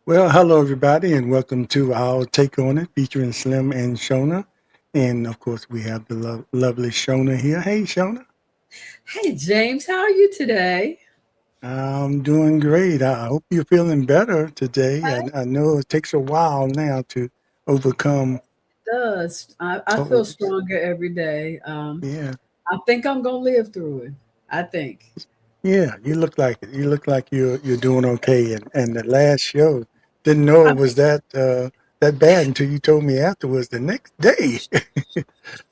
Well, hello everybody, and welcome to our Take On It featuring Slim and Shona. And of course, we have the lovely Shona here. Hey, Shona. Hey James, how are you today? I'm doing great. I hope you're feeling better today. Hey, I know it takes a while now to overcome it does. I feel colds. stronger every day. Yeah, I think I'm gonna live through it. I think. yeah, you look like it. You look like you're doing okay. And the last show, didn't know I it was that bad until you told me afterwards. The next day,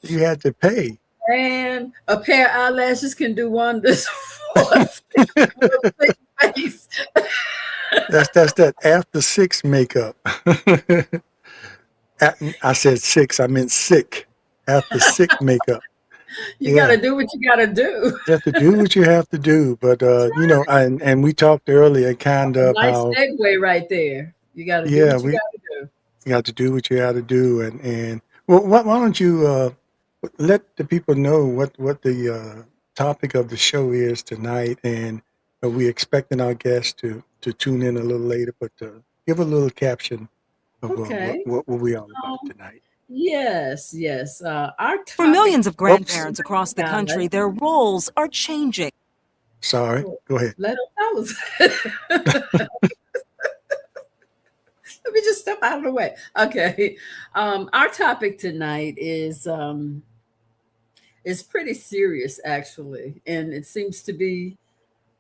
you had to pay. Man, a pair of eyelashes can do wonders for a sick face. That's that after six makeup. I said six. I meant sick. After sick makeup. You Yeah, gotta do what you gotta do. you have to do what you have to do. But and we talked earlier, kind A of nice how segue right there. You gotta do yeah, what you we gotta do. you have to do what you have to do. And well, why don't you let the people know what the topic of the show is tonight, and we expecting our guests to tune in a little later, but give a little caption of Okay. what we all about Um, tonight. yes. Our For topic millions of Oops, grandparents across the country, tonight. their roles are changing. sorry. Go ahead. Let them tell us. Let me just step out of the way. Okay. Our topic tonight is pretty serious actually, and it seems to be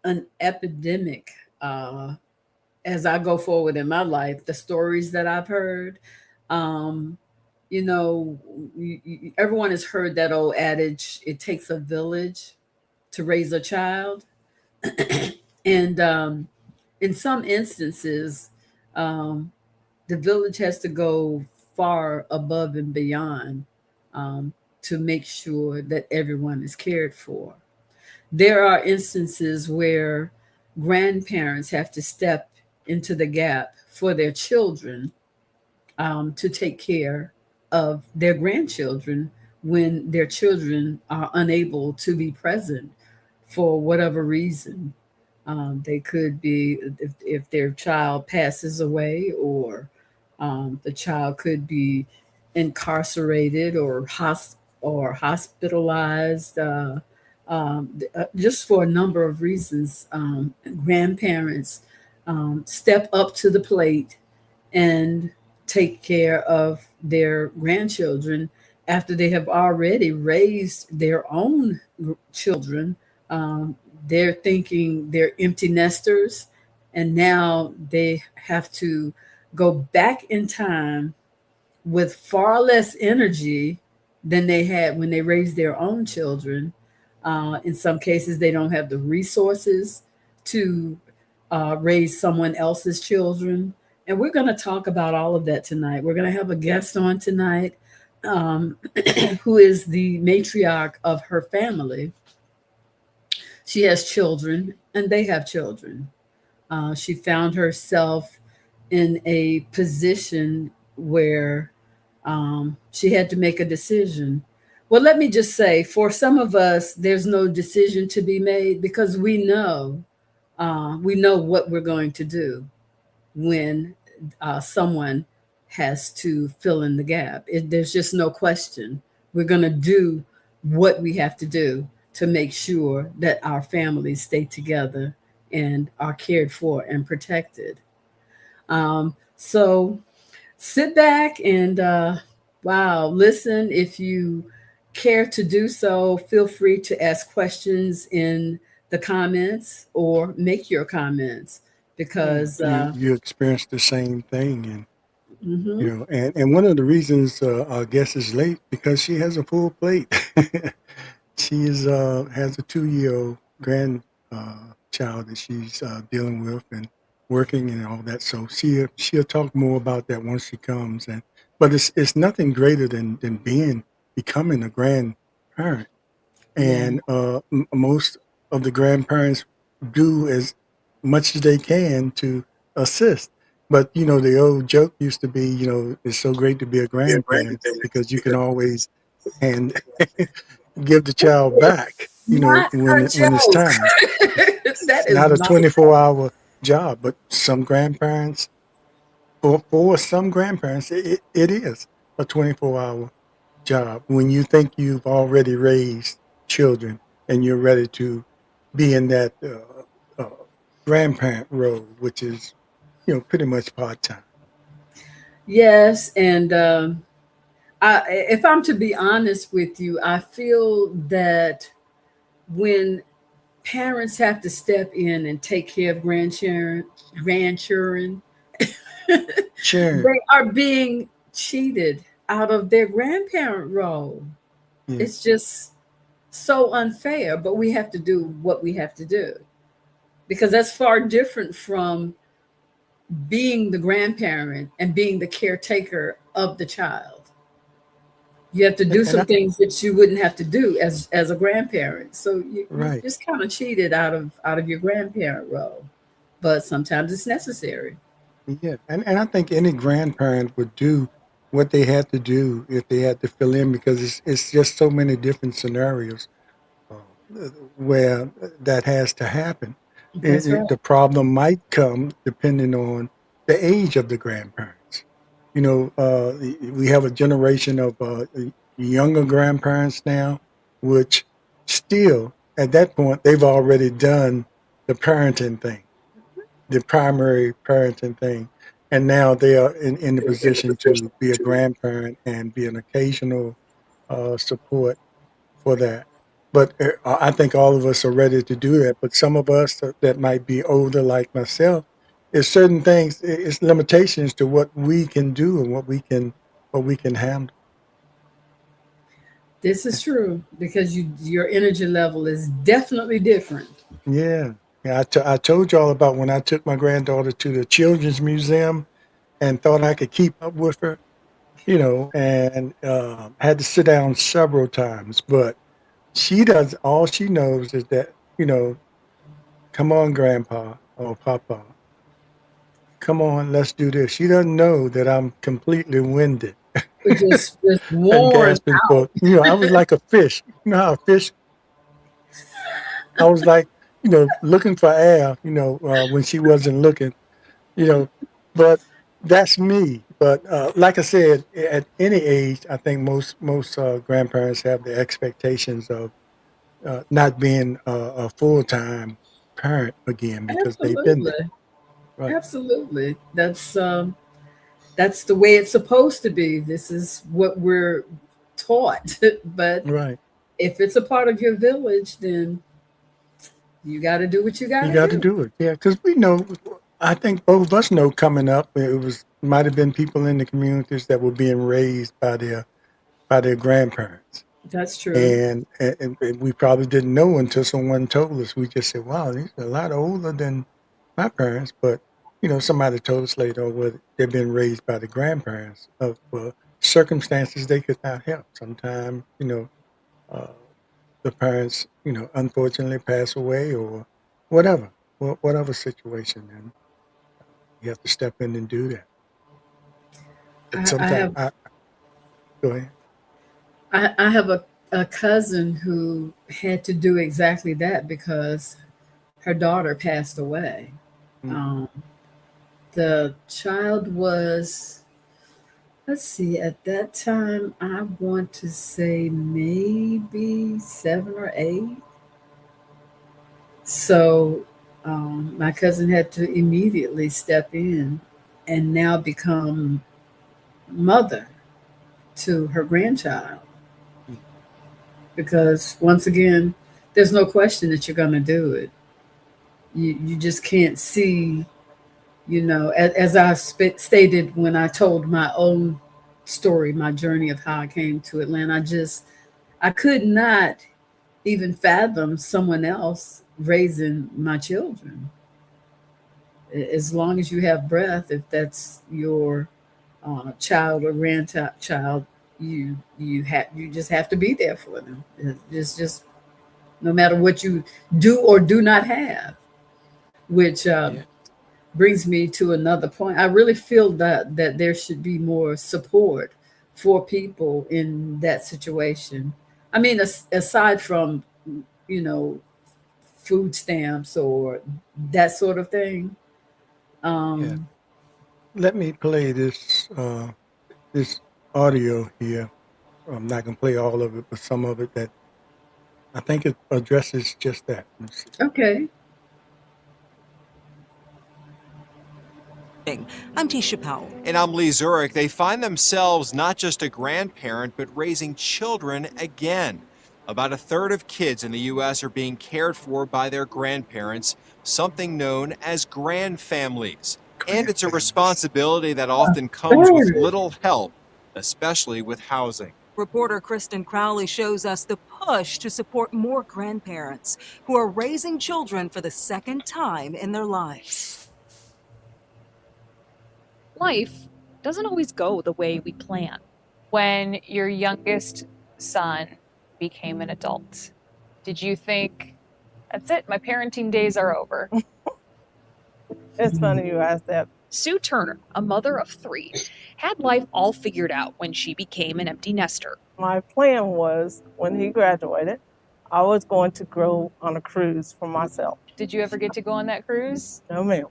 an epidemic as I go forward in my life. The stories that I've heard, um, you know, everyone has heard that old adage: "It takes a village to raise a child," and in some instances, um, the village has to go far above and beyond to make sure that everyone is cared for. There are instances where grandparents have to step into the gap for their children to take care of their grandchildren when their children are unable to be present for whatever reason. They could be if their child passes away, or the child could be incarcerated or hospitalized, just for a number of reasons. Grandparents step up to the plate and take care of their grandchildren after they have already raised their own children. Um, they're thinking they're empty nesters, and now they have to go back in time with far less energy than they had when they raised their own children. In some cases, they don't have the resources to raise someone else's children. And we're going to talk about all of that tonight. We're going to have a guest on tonight um, who is the matriarch of her family. She has children, and they have children. She found herself in a position where she had to make a decision. Well, let me just say, for some of us, there's no decision to be made because we know what we're going to do when someone has to fill in the gap. There's just no question. We're going to do what we have to do to make sure that our families stay together and are cared for and protected. So sit back and wow, listen. If you care to do so, feel free to ask questions in the comments or make your comments Yeah, because you experienced the same thing, and mhm. and one of the reasons our guest is late because she has a full plate. She is has a 2 year old grand child that she's dealing with and working and all that. So she'll talk more about that once she comes. And but it's nothing greater than becoming a grandparent. Yeah. And most of the grandparents do as much as they can to assist. But the old joke used to be, it's so great to be a grandparent because you can always and give the child back, Not a when it's joke. time. That It's is not a not. 24-hour job, but some grandparents, for some grandparents, it is a 24-hour job when you think you've already raised children and you're ready to be in that grandparent role, which is, pretty much part-time. Yes, and if I'm to be honest with you, I feel that when parents have to step in and take care of grandchildren, Sure. they are being cheated out of their grandparent role. Yeah. It's just so unfair, but we have to do what we have to do because that's far different from being the grandparent and being the caretaker of the child. You have to And, do and some I, things that you wouldn't have to do as a grandparent. So you right. just kind of cheated out of your grandparent role. But sometimes it's necessary. Yeah. And I think any grandparent would do what they had to do if they had to fill in because it's just so many different scenarios where that has to happen. That's right. The problem might come depending on the age of the grandparents. We have a generation of younger grandparents now, which still, at that point, they've already done the parenting thing, the primary parenting thing. And now they are in the position to be a grandparent and be an occasional support for that. But I think all of us are ready to do that. But some of us that might be older, like myself, is certain things. It's limitations to what we can do and what we can handle. This is true because your energy level is definitely different. Yeah, yeah. I told y'all about when I took my granddaughter to the Children's Museum and thought I could keep up with her, and had to sit down several times. But she does. All she knows is that, come on, Grandpa or Papa. Come on, let's do this. She doesn't know that I'm completely winded We're just and worn gasping out. for, I was like a fish. You know how a fish, I was like, looking for air, when she wasn't looking, you know, but that's me. But like I said, at any age, I think most grandparents have the expectations of not being a full-time parent again because they've been there. Absolutely. Right. Absolutely. That's the way it's supposed to be. This is what we're taught. But Right. if it's a part of your village, then you got to do what you got You to got to do. do it. Yeah, because we know. I think both of us know coming up, it was might have been people in the communities that were being raised by their grandparents, That's true. and we probably didn't know until someone told us. We just said, "Wow, these are a lot older than my parents." But somebody told us later, "Oh, well, they've been raised by the grandparents of circumstances they could not help. Sometimes, uh, the parents, unfortunately pass away or whatever, whatever situation, and you have to step in and do that. But I sometimes, have go ahead. I have a cousin who had to do exactly that because her daughter passed away. Mm, Um, the child was, let's see, at that time, I want to say maybe 7 or 8. So my cousin had to immediately step in and now become mother to her grandchild mm, because once again, there's no question that you're going to do it. You just can't see, as I stated when I told my own story, my journey of how I came to Atlanta. I could not even fathom someone else raising my children. As long as you have breath, if that's your child or grandchild, you just have to be there for them. It's just no matter what you do or do not have. Which yeah, brings me to another point. I really feel that there should be more support for people in that situation. I mean, aside from you know food stamps or that sort of thing. yeah. Um, let me play this audio here. I'm not gonna play all of it, but some of it that I think it addresses just that. Let's see. Okay. I'm Tisha Powell. And I'm Lee Zurich. They find themselves not just a grandparent, but raising children again. About a third of kids in the U.S. are being cared for by their grandparents, something known as grandfamilies. And it's a responsibility that often comes with little help, especially with housing. Reporter Kristen Crowley shows us the push to support more grandparents who are raising children for the second time in their lives. Life doesn't always go the way we plan. When your youngest son became an adult, did you think, that's it, my parenting days are over? It's funny you asked that. Sue Turner, a mother of 3, had life all figured out when she became an empty nester. My plan was when he graduated, I was going to go on a cruise for myself. Did you ever get to go on that cruise? No, ma'am.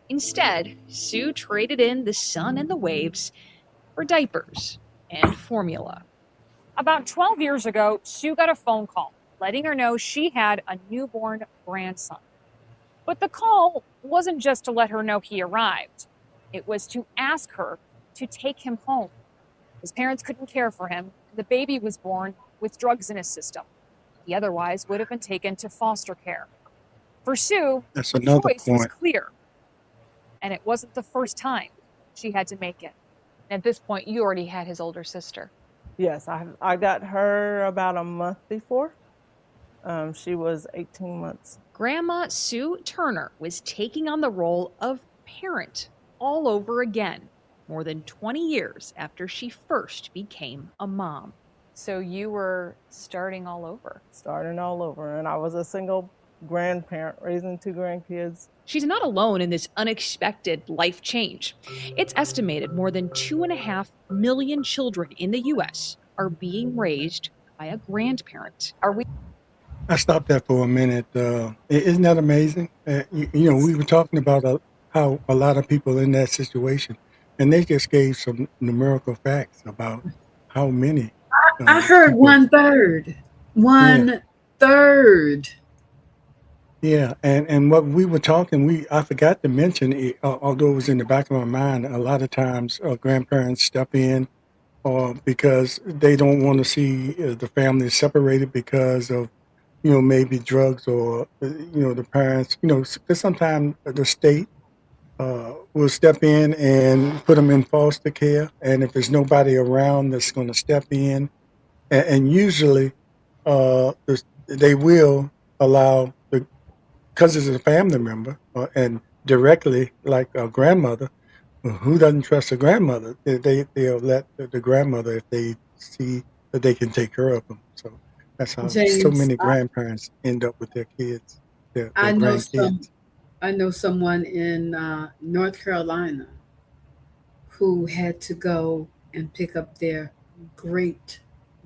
Instead, Sue traded in the sun and the waves for diapers and formula. About 12 years ago, Sue got a phone call letting her know she had a newborn grandson. But the call wasn't just to let her know he arrived. It was to ask her to take him home. His parents couldn't care for him. The baby was born with drugs in his system. He otherwise would have been taken to foster care. For Sue, That's the another choice was point. clear. And it wasn't the first time she had to make it. At this point, you already had his older sister. Yes, I got her about a month before. She was 18 months. Grandma Sue Turner was taking on the role of parent all over again, more than 20 years after she first became a mom. So you were starting all over. Starting all over. And I was a single grandparent raising 2 grandkids. She's not alone in this unexpected life change. It's estimated more than 2.5 million children in the U.S. are being raised by a grandparent. I stopped there for a minute. Isn't that amazing? You know, we were talking about how a lot of people in that situation, and they just gave some numerical facts about how many. I heard people. 1/3. 1/3. Yeah, and what we were talking, I forgot to mention, although it was in the back of my mind, a lot of times grandparents step in because they don't want to see the family separated because of, you know, maybe drugs or, you know, the parents, you know, because sometimes the state will step in and put them in foster care. And if there's nobody around that's going to step in, and usually they will allow because it's a family member and directly like a grandmother, who doesn't trust a grandmother? They'll let the grandmother if they see that they can take care of them. So that's how so James, many grandparents end up with their kids, their I know grandkids. I know someone in North Carolina who had to go and pick up their great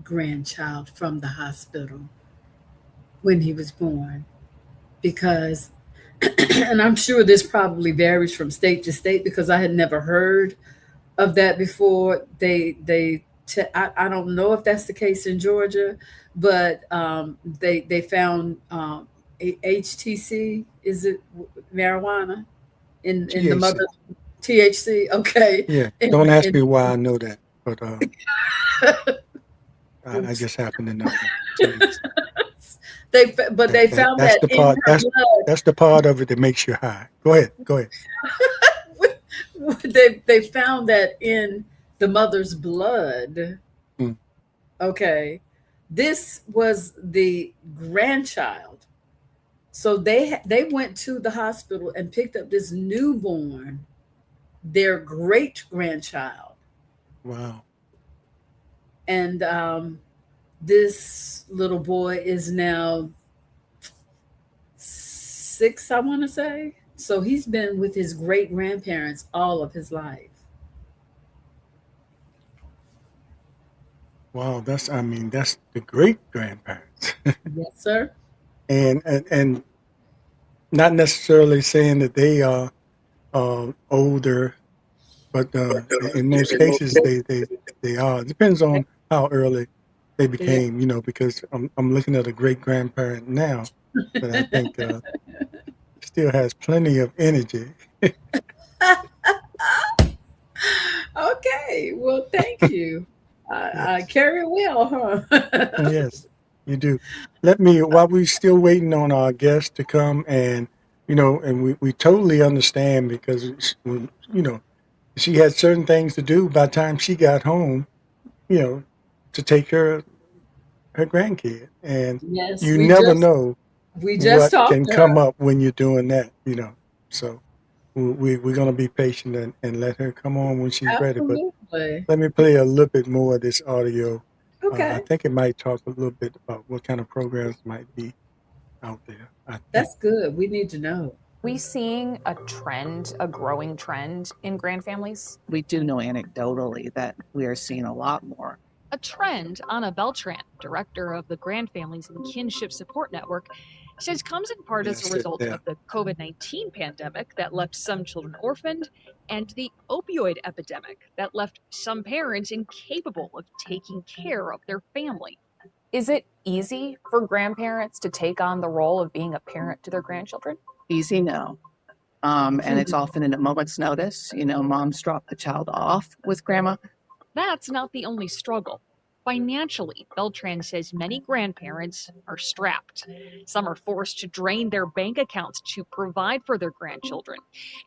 grandchild from the hospital when he was born because and I'm sure this probably varies from state to state because I had never heard of that before. I don't know if that's the case in Georgia, but they found HTC, is it marijuana in the THC. mother THC? Okay. Yeah, don't ask me why I know that, but I just happen to know that. They found That's that the in part. her blood. That's the part of it that makes you high. Go ahead. They found that in the mother's blood. Hmm. Okay. This was the grandchild. So they went to the hospital and picked up this newborn, their great grandchild. Wow. And this little boy is now 6, I want to say. So he's been with his great grandparents all of his life. Wow, that's the great grandparents. Yes, sir. and not necessarily saying that they are older But in most cases, they are. It depends on how early they Yeah. became, because I'm looking at a great grandparent now, but I think still has plenty of energy. Okay. Well, thank you. I Yes, carry well, huh? yes, you do. Let me, while we're still waiting on our guest to come, and and we totally understand because she had certain things to do by the time she got home, you know, to take care of her grandkid, and Yes, you never know we just what talked can to come her. up when you're doing that. So we're going to be patient and let her come on when she's ready. But Absolutely. let me play a little bit more of this audio. I Okay. think it might talk a little bit about what kind of programs might be out there. I think. That's good. We need to know. We seeing a trend, a growing trend in grand families? We do know anecdotally that we are seeing a lot more. A trend Anna Beltran, director of the Grand Families and Kinship Support Network, says comes in part as a Yes, it result there. of the COVID-19 pandemic that left some children orphaned and the opioid epidemic that left some parents incapable of taking care of their family. Is it easy for grandparents to take on the role of being a parent to their grandchildren? Easy, no. And it's often in a moment's notice. Moms drop the child off with grandma. That's not the only struggle. Financially, Beltran says many grandparents are strapped. Some are forced to drain their bank accounts to provide for their grandchildren.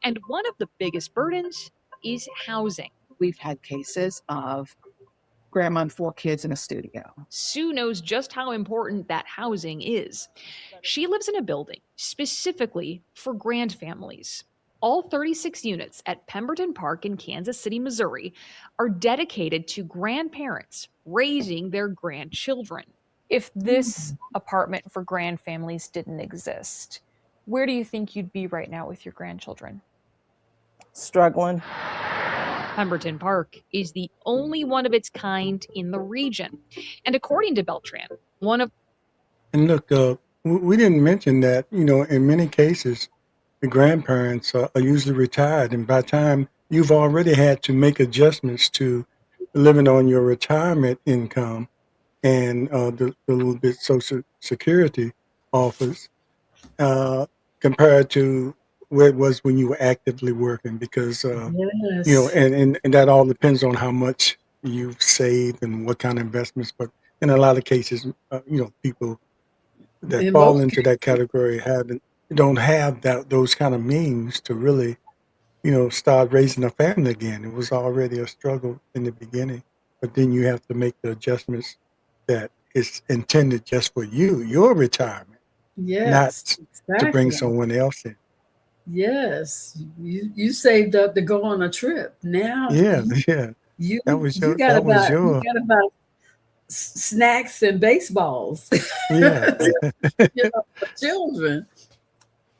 And one of the biggest burdens is housing. We've had cases of grandma and 4 kids in a studio. Sue knows just how important that housing is. She lives in a building specifically for grand families. All 36 units at Pemberton Park in Kansas City, Missouri, are dedicated to grandparents raising their grandchildren. If this apartment for grand families didn't exist, where do you think you'd be right now with your grandchildren? Struggling. Pemberton Park is the only one of its kind in the region. And according to Beltran, one of And look, we didn't mention that, in many cases, the grandparents are usually retired. And by the time you've already had to make adjustments to living on your retirement income and the little bit Social Security offers, uh, compared to where it was when you were actively working, because, Yes. and that all depends on how much you've saved and what kind of investments. But in a lot of cases, people that In fall most into that cases. category don't have those kind of means to really start raising a family again. It was already a struggle in the beginning, but then you have to make the adjustments that is intended just for your retirement, not Yes, to bring exactly. someone else in. Yes. You saved up to go on a trip. Now Yeah, yeah, you that got was about your snacks and baseballs. yeah. For children.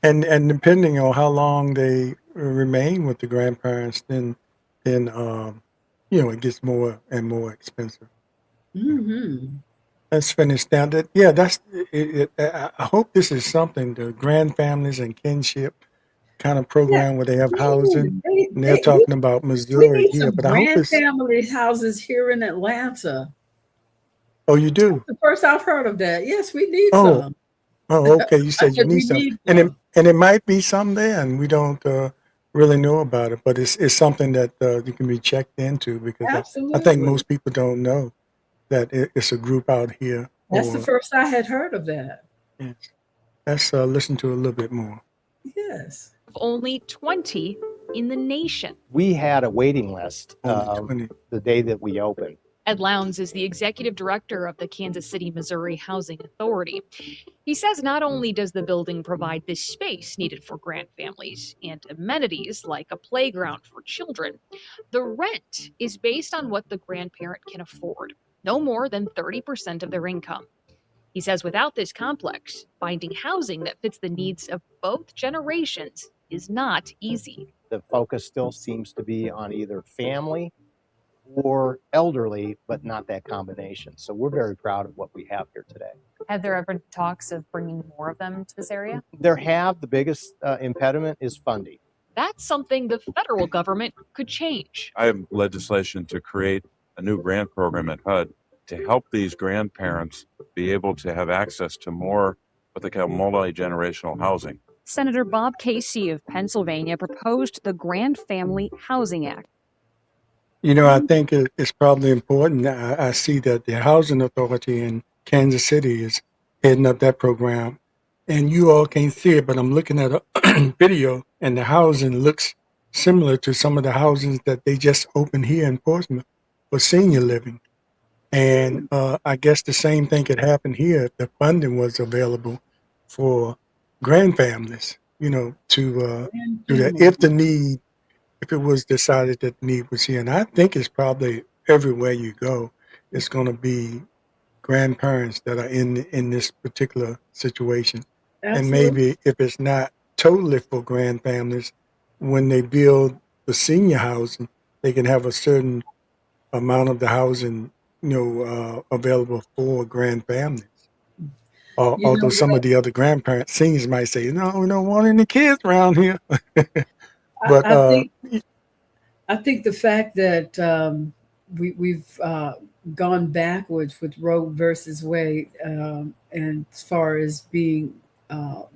And depending on how long they remain with the grandparents, then it gets more and more expensive. Hmm. Let's finish down that. Yeah, that's it. I hope this is something the grand families and kinship kind of Yeah, program where they have yeah, housing, and they're we talking about we Missouri need here. some But I hope grand it's. family houses here in Atlanta. Oh, you do. The first I've heard of that. Yes, we need Oh, some. oh, okay. You I said you said need we some, need and it some. and it might be some there, and we don't really know about it. But it's something that you can be checked into, because I think Absolutely. most people don't know that it's a group out here. That's the Or first I had heard of that. yes. Let's listen to a little bit more. Yes. only 20 in the nation. We had a waiting list Only 20. the day that we opened. Ed Lowndes is the executive director of the Kansas City, Missouri Housing Authority. He says not only does the building provide the space needed for grand families and amenities like a playground for children, the rent is based on what the grandparent can afford, no more than 30% of their income. He says without this complex, finding housing that fits the needs of both generations is not easy. The focus still seems to be on either family or elderly, but not that combination. So we're very proud of what we have here today. Have there ever been talks of bringing more of them to this area? The biggest impediment is funding. That's something the federal government could change. I have legislation to create a new grant program at HUD to help these grandparents be able to have access to more what they call multi-generational housing. Senator Bob Casey of Pennsylvania proposed the Grand Family Housing Act. You know, I think it's probably important. I see that the Housing Authority in Kansas City is heading up that program, and you all can't see it, but I'm looking at a video, and the housing looks similar to some of the housings that they just opened here in Portsmouth for senior living. And I guess the same thing could happen here if the funding was available for grand families, you know, to do that if the need, if it was decided that the need was here. And I think it's probably everywhere you go, it's going to be grandparents that are in this particular situation. And Absolutely. maybe if it's not totally for grand families, when they build the senior housing, they can have a certain amount of the housing, you know, available for grand families. You know Although some what? of the other grandparents, seniors might say, no, we don't want any kids around here. I, But I think I think the fact that we've gone backwards with Roe versus Wade, and as far as being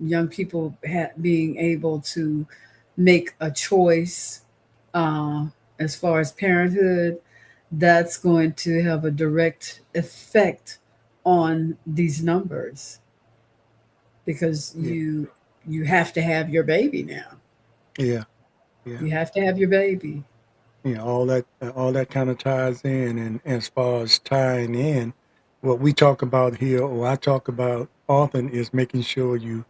young people being able to make a choice as far as parenthood, that's going to have a direct effect on these numbers because yeah, you have to have your baby now. yeah, yeah. You have to have your baby. You know, all that kind of ties in. And as far as tying in, what we talk about here, or I talk about often, is making sure you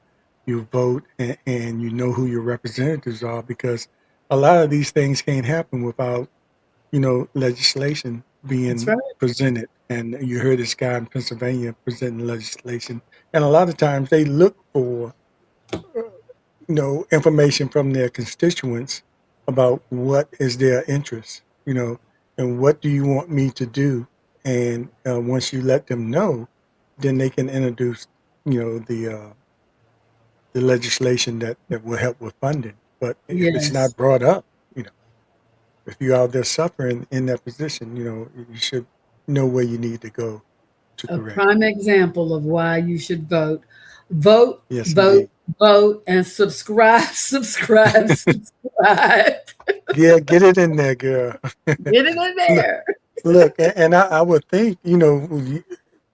vote and you know who your representatives are, because a lot of these things can't happen without, you know, legislation That's being right. presented. And you heard this guy in Pennsylvania presenting legislation, and a lot of times they look for, you know, information from their constituents about what is their interest, you know, and what do you want me to do. And once you let them know, then they can introduce, you know, the legislation that will help with funding. But if it's Yes. not brought up, you know, if you're out there suffering in that position, you know, you should know where you need to go to A correct. prime example of why you should vote. Vote, Yes, vote, indeed. vote, and subscribe, subscribe, subscribe. Yeah, get it in there, girl. Get it in Look, there. and I would think, you know,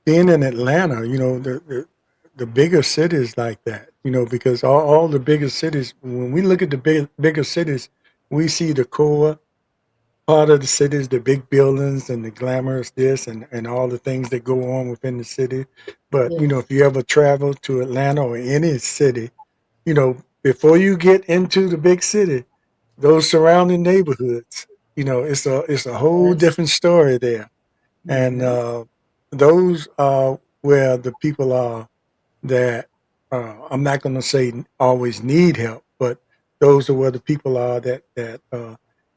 being in Atlanta, you know, the bigger cities like that, you know, because all the bigger cities, when we look at the bigger cities, we see the core part of the cities, the big buildings and the glamorous this and all the things that go on within the city. But, you know, Yes. if you ever travel to Atlanta or any city, you know, before you get into the big city, those surrounding neighborhoods, you know, it's a whole Yes. different story there. And Yeah. those are where the people are that I'm not going to say always need help, but those are where the people are that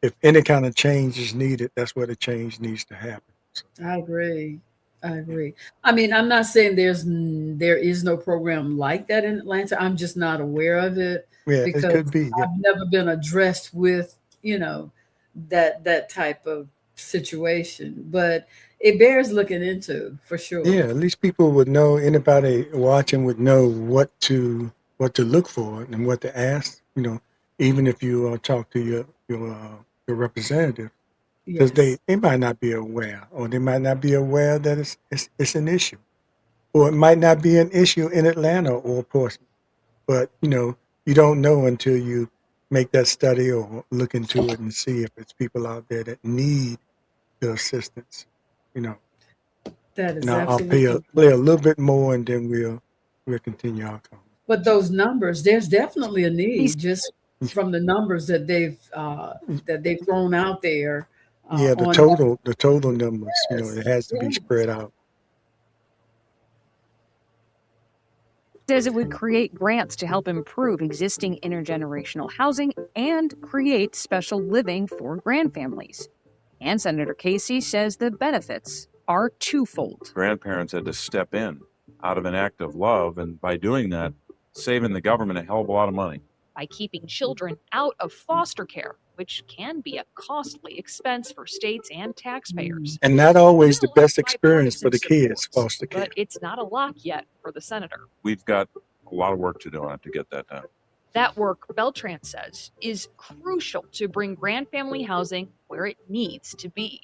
if any kind of change is needed, that's where the change needs to happen. So, I agree. I agree. I mean, I'm not saying there is no program like that in Atlanta. I'm just not aware of it yeah, it because could be. Yeah, I've never been addressed with, you know, that type of situation. But it bears looking into for yeah. sure. At least people would know. Anybody watching would know what to look for and what to ask. You know, even if you talk to your representative, because Yes. they might not be aware, or they might not be aware that it's an issue, or it might not be an issue in Atlanta or Portsmouth. But you know, you don't know until you make that study or look into it and see if it's people out there that need the assistance. You know, That and is I'll absolutely play right. a little bit more, and then we'll continue our But conversation. those numbers, there's definitely a He's need just from the numbers that they've thrown out there Yeah, on that. the total numbers. You know, Yes. it has to be Yes. spread out. says it would create grants to help improve existing intergenerational housing and create special living for grandfamilies. And Senator Casey says the benefits are twofold. Grandparents had to step in out of an act of love, and by doing that, saving the government a hell of a lot of money. by keeping children out of foster care, which can be a costly expense for states and taxpayers. And not always the Bill has best experience for bipartisan the kids, support, foster care. but it's not a lock yet for the senator. We've got a lot of work to do on it to get that done. That work, Beltran says, is crucial to bring grand-family housing where it needs to be.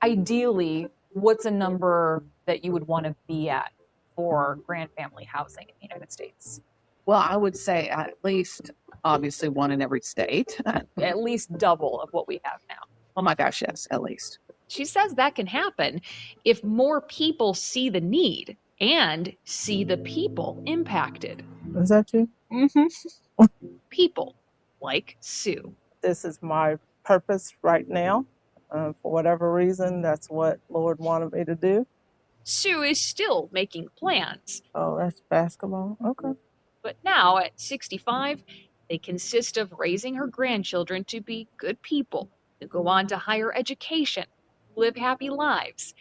Ideally, what's a number that you would want to be at for grand family housing in the United States? Well, I would say at least, obviously, one in every state. At least double of what we have now. Oh my gosh, yes, at least. She says that can happen if more people see the need and see the people impacted. Is that you? Mm-hmm. People like Sue. This is my purpose right now. For whatever reason, that's what Lord wanted me to do. Sue is still making plans. Oh, that's basketball. Okay. But now, at 65, they consist of raising her grandchildren to be good people, who go on to higher education, live happy lives,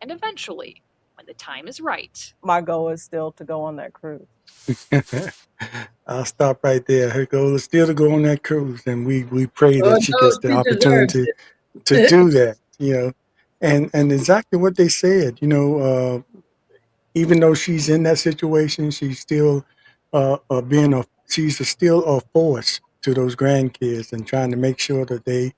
and eventually, when the time is right. My goal is still to go on that cruise. I'll stop right there. Her goal is still to go on that cruise, and we pray Oh that she no, gets the she deserves opportunity it. to do that. And exactly what they said. Even though she's in that situation, she's still she's still a force to those grandkids and trying to make sure that they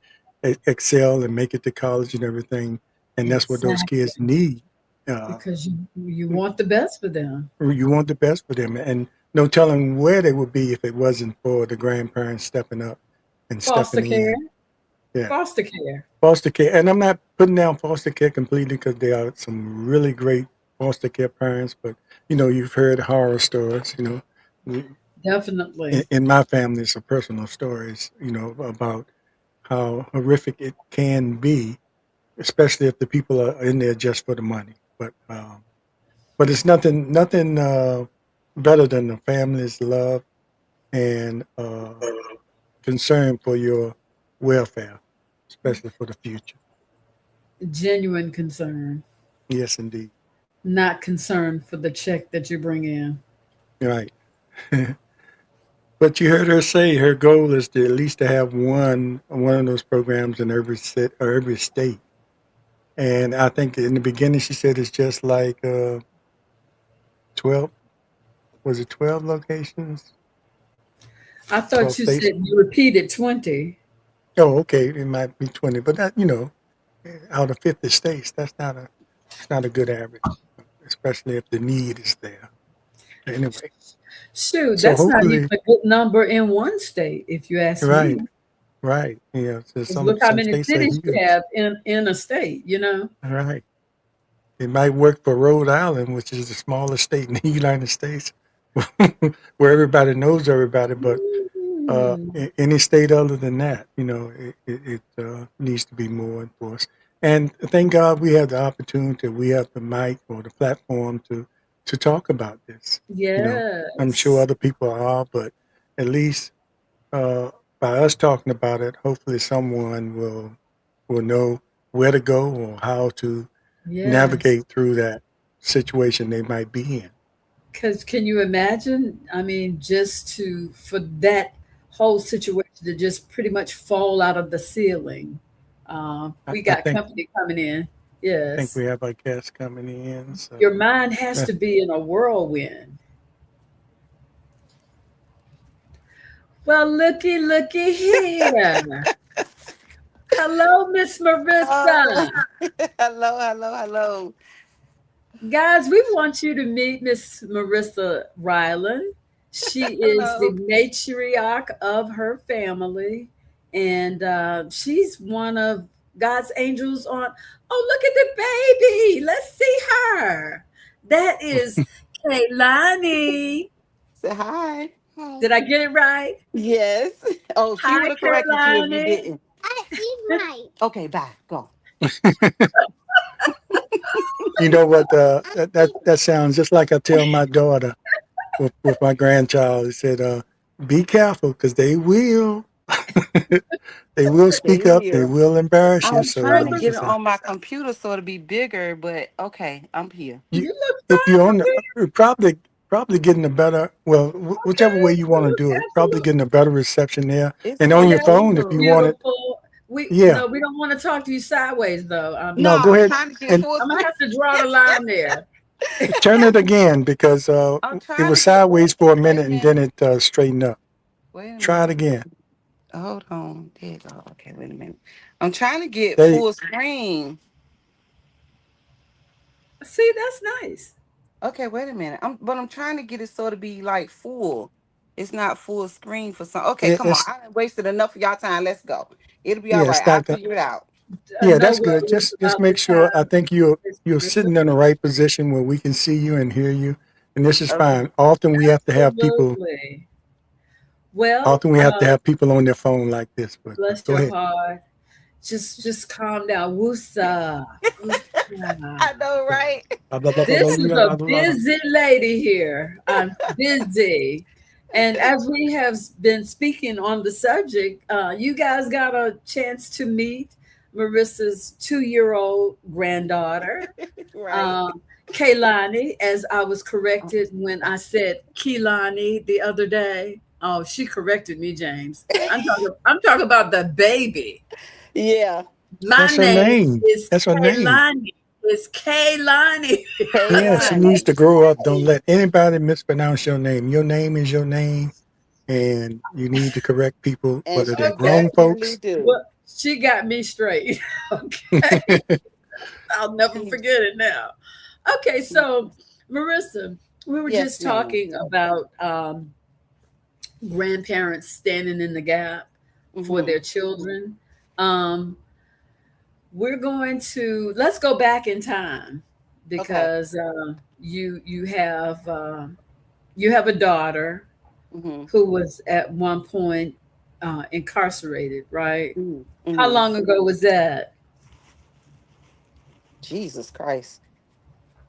excel and make it to college and everything. And that's what those kids Exactly. need. Because you want the best for them. You want the best for them, and no telling where they would be if it wasn't for the grandparents stepping up and Foster stepping care. in. Yeah, Foster care. foster care. And I'm not putting down foster care completely because there are some really great foster care parents, but you've heard horror stories. Definitely. In my family, some personal stories. About how horrific it can be, especially if the people are in there just for the money. But it's nothing better than the family's love and concern for your welfare, especially for the future. Genuine concern, Yes, indeed. not concern for the check that you bring in. Right. But you heard her say her goal is to at least to have one of those programs in every state or every state. And I think in the beginning she said it's just like 12. Was it 12 locations? I 12 thought you states? said you repeated 20. Oh, okay. It might be 20, but that out of 50 states, it's not a good average, especially if the need is there. Anyway, Shoot, so that's not even hopefully, a good number in one state, if you ask right, me. right. So 'Cause some look how many states are cities you huge. have in a state, Right. It might work for Rhode Island, which is the smallest state in the United States, where everybody knows everybody. But Mm. any state other than that, it needs to be more enforced. And thank God we have the opportunity, we have the mic or the platform to talk about this. I'm sure Yes. other people are, but at least uh, by us talking about it, hopefully someone will know where to go or how to Yes. navigate through that situation they might be in. Because can you imagine? I mean, for that whole situation to just pretty much fall out of the ceiling. I, We I got think company coming in. I think we Yes. have our guests coming in. So Your mind has uh, to be in a whirlwind. Well, looky here. Hello, Miss Marissa. Hello. Guys, we want you to meet Miss Merissa Ryland. She is the Hello. matriarch of her family, and she's one of God's angels on. Oh, look at the baby. Let's see her. That is Kaylani. Say hi. Did I get it right? Yes. Oh, she Hi, would have corrected you if you Kaylani. didn't. Okay, bye. Go. you know what? That sounds just like I tell my daughter with my grandchild. I said, "Be careful, because they will. They will They speak up. They will. will embarrass you. I'm So trying you to Mother, get it just on my computer so it'll be bigger, but okay, I'm here. you you look if you're fine on for the, probably probably getting a better, well, whichever way you want to do it, probably Absolutely. getting a better reception there. It's And on your Okay, phone, if you beautiful. want it, beautiful. We yeah. no, we don't want to talk to you sideways though. No, No, go I'm ahead trying to get and full I'm gonna screen. have to draw the line there. turn it again because I'm it trying was to get full. sideways for a Wait a minute and then minute. it straightened up. Wait a Try it minute. again. Hold on. There you go. Okay, wait a minute. I'm trying to get There you, full screen. See, that's nice. Okay, wait a minute. I'm trying to get it so to be like full. It's not full screen for some. Okay, come on. it's, I done wasted enough of y'all time. Let's go. It'll be all yeah, right. it's I'll not, figure it out. yeah, No that's good. worries Just about the make sure, I time. think you're It's sitting in the right position where we can see you and hear you. And this is Okay. fine. Often we have to have people, absolutely. Well, often we have to have people on their phone like this, but bless go your ahead. heart. Just calm down. Woosa. Woosa. I know, right? This is a busy lady here. I'm busy. And as we have been speaking on the subject, you guys got a chance to meet Marissa's 2-year-old granddaughter, Right. Kaylani, as I was corrected when I said Keelani the other day. Oh, she corrected me, James. I'm talking about the baby. Yeah. My That's her name name. is That's her name. Kaylani. It's Kaylani. Yeah, she Kaylani. needs to grow up. Don't let anybody mispronounce your name. Your name is your name, and you need to correct people, And whether they're she Okay. grown definitely folks. do. Well, she got me straight. Okay. I'll never forget it now. Okay, so Marissa, we were Yes, just ma'am. talking about grandparents standing in the gap for Mm-hmm. their children. Um, we're going to let's go back in time Okay. because you have a daughter Mm-hmm. who was at one point incarcerated, right? How Mm-hmm. long ago was that? Jesus Christ.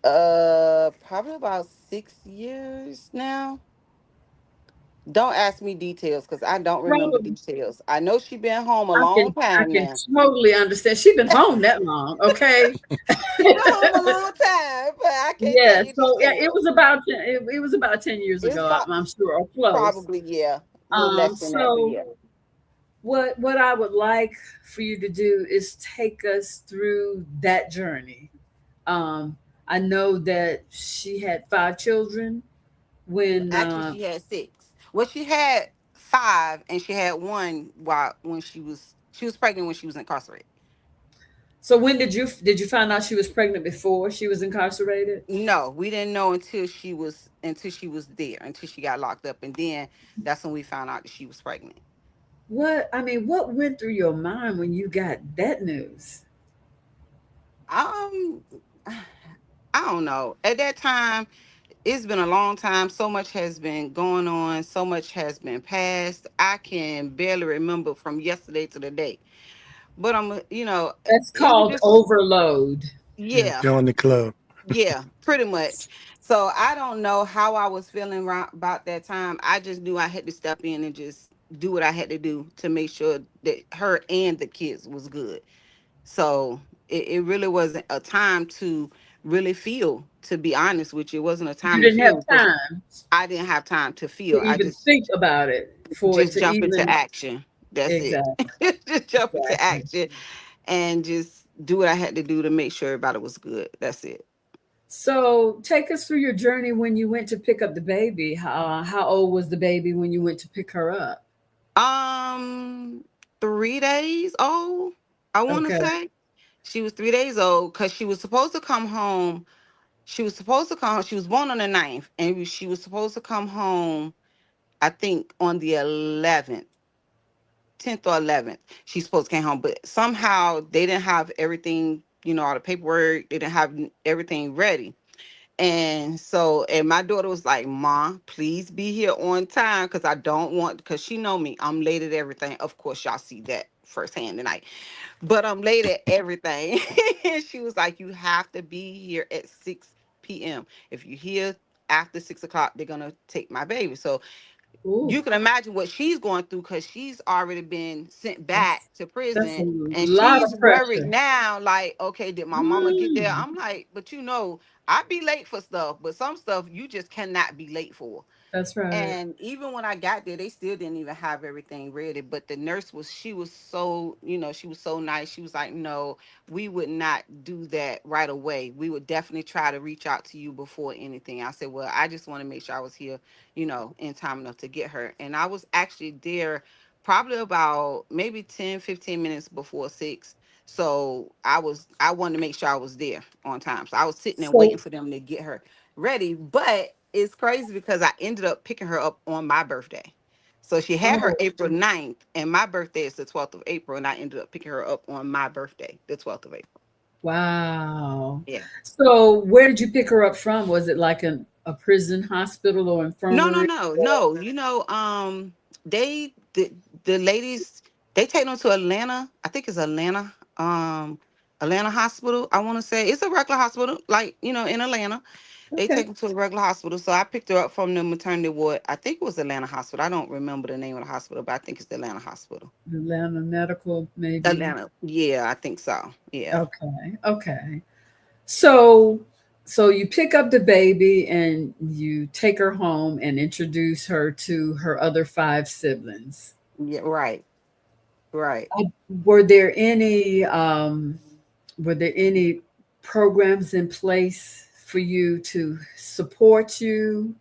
Probably about 6 years now. Don't ask me details because I don't remember Probably. details. I know she been home a I long can I time can now. totally understand. She's been home that long, okay? She been home a long time, but I can't tell Yeah. you So yeah, it details. was about it was about 10 years It's ago. I'm sure, or close. probably, yeah, a little less than that, but So yeah. what I would like for you to do is take us through that journey. I know that she had 5 children when Actually, she had six. Well, she had five, and she had one while when she was pregnant when she was incarcerated. so when did you find out she was pregnant before she was incarcerated? No, we didn't know until she was there, until she got locked up, and then that's when we found out that she was pregnant. What went through your mind when you got that news? Um, I don't know. At that time, it's been a long time. So much has been going on. So much has been passed. I can barely remember from yesterday to the day. But That's it was called just, overload. Yeah, yeah, join the club. yeah, pretty much. So I don't know how I was feeling about that time. I just knew I had to step in and just do what I had to do to make sure that her and the kids was good. So it really wasn't a time to really feel, to be honest with you. It wasn't a You time to didn't have feel because time I didn't have time to to feel. I even just think about it for it just to jump into even action. That's it. exactly Just jump into exactly. action and just do what I had to do to make sure everybody was good. That's it. So take us through your journey when you went to pick up the baby. How old was the baby when you went to pick her up? Um, 3 days old, I want to Okay. say. She was 3 days old because she was supposed to come home. She was supposed to come. She was born on the 9th, and she was supposed to come home, I think, on the 11th, 10th or 11th. She's supposed to came home, but somehow they didn't have everything, all the paperwork. They didn't have everything ready. And my daughter was like, "Ma, please be here on time because I don't want, because she know me. I'm late at everything. Of course, y'all see that firsthand tonight. But I'm late at everything." And she was like, "You have to be here at 6 p.m. If you're here after 6 o'clock, they're gonna take my baby." So Ooh, You can imagine what she's going through because she's already been sent back that's to that's a prison, and lot she's of worried pressure. now. Like, okay, did my mama get there? Mm, I'm like, but I be late for stuff, but some stuff you just cannot be late for. that's right. And even when I got there, they still didn't even have everything ready. But the nurse she was so, she was so nice. She was like, no, we would not do that right away. We would definitely try to reach out to you before anything. I said, well, I just want to make sure I was here, in time enough to get her. And I was actually there probably about maybe 10, 15 minutes before 6. So I wanted to make sure I was there on time. So I was sitting there waiting So, for them to get her ready. But it's crazy because I ended up picking her up on my birthday. So she had her oh, April 9th, and my birthday is the 12th of April, and I ended up picking her up on my birthday, the 12th of April. wow. Yeah. So, where did you pick her up from? Was it like a prison hospital or No, no, infirmary? no, no. The ladies, they take them to Atlanta. I think it's Atlanta Hospital. I want to say it's a regular hospital, like, in Atlanta. They Okay. take them to a regular hospital. So I picked her up from the maternity ward. I think it was Atlanta Hospital. I don't remember the name of the hospital, but I think it's the Atlanta Hospital. Atlanta Medical, maybe. Atlanta. Yeah, I think so. Yeah. Okay. Okay. So, so you pick up the baby and you take her home and introduce her to her other five siblings. Yeah, right. Right. Uh, Were there any were there any programs in place for you to support you?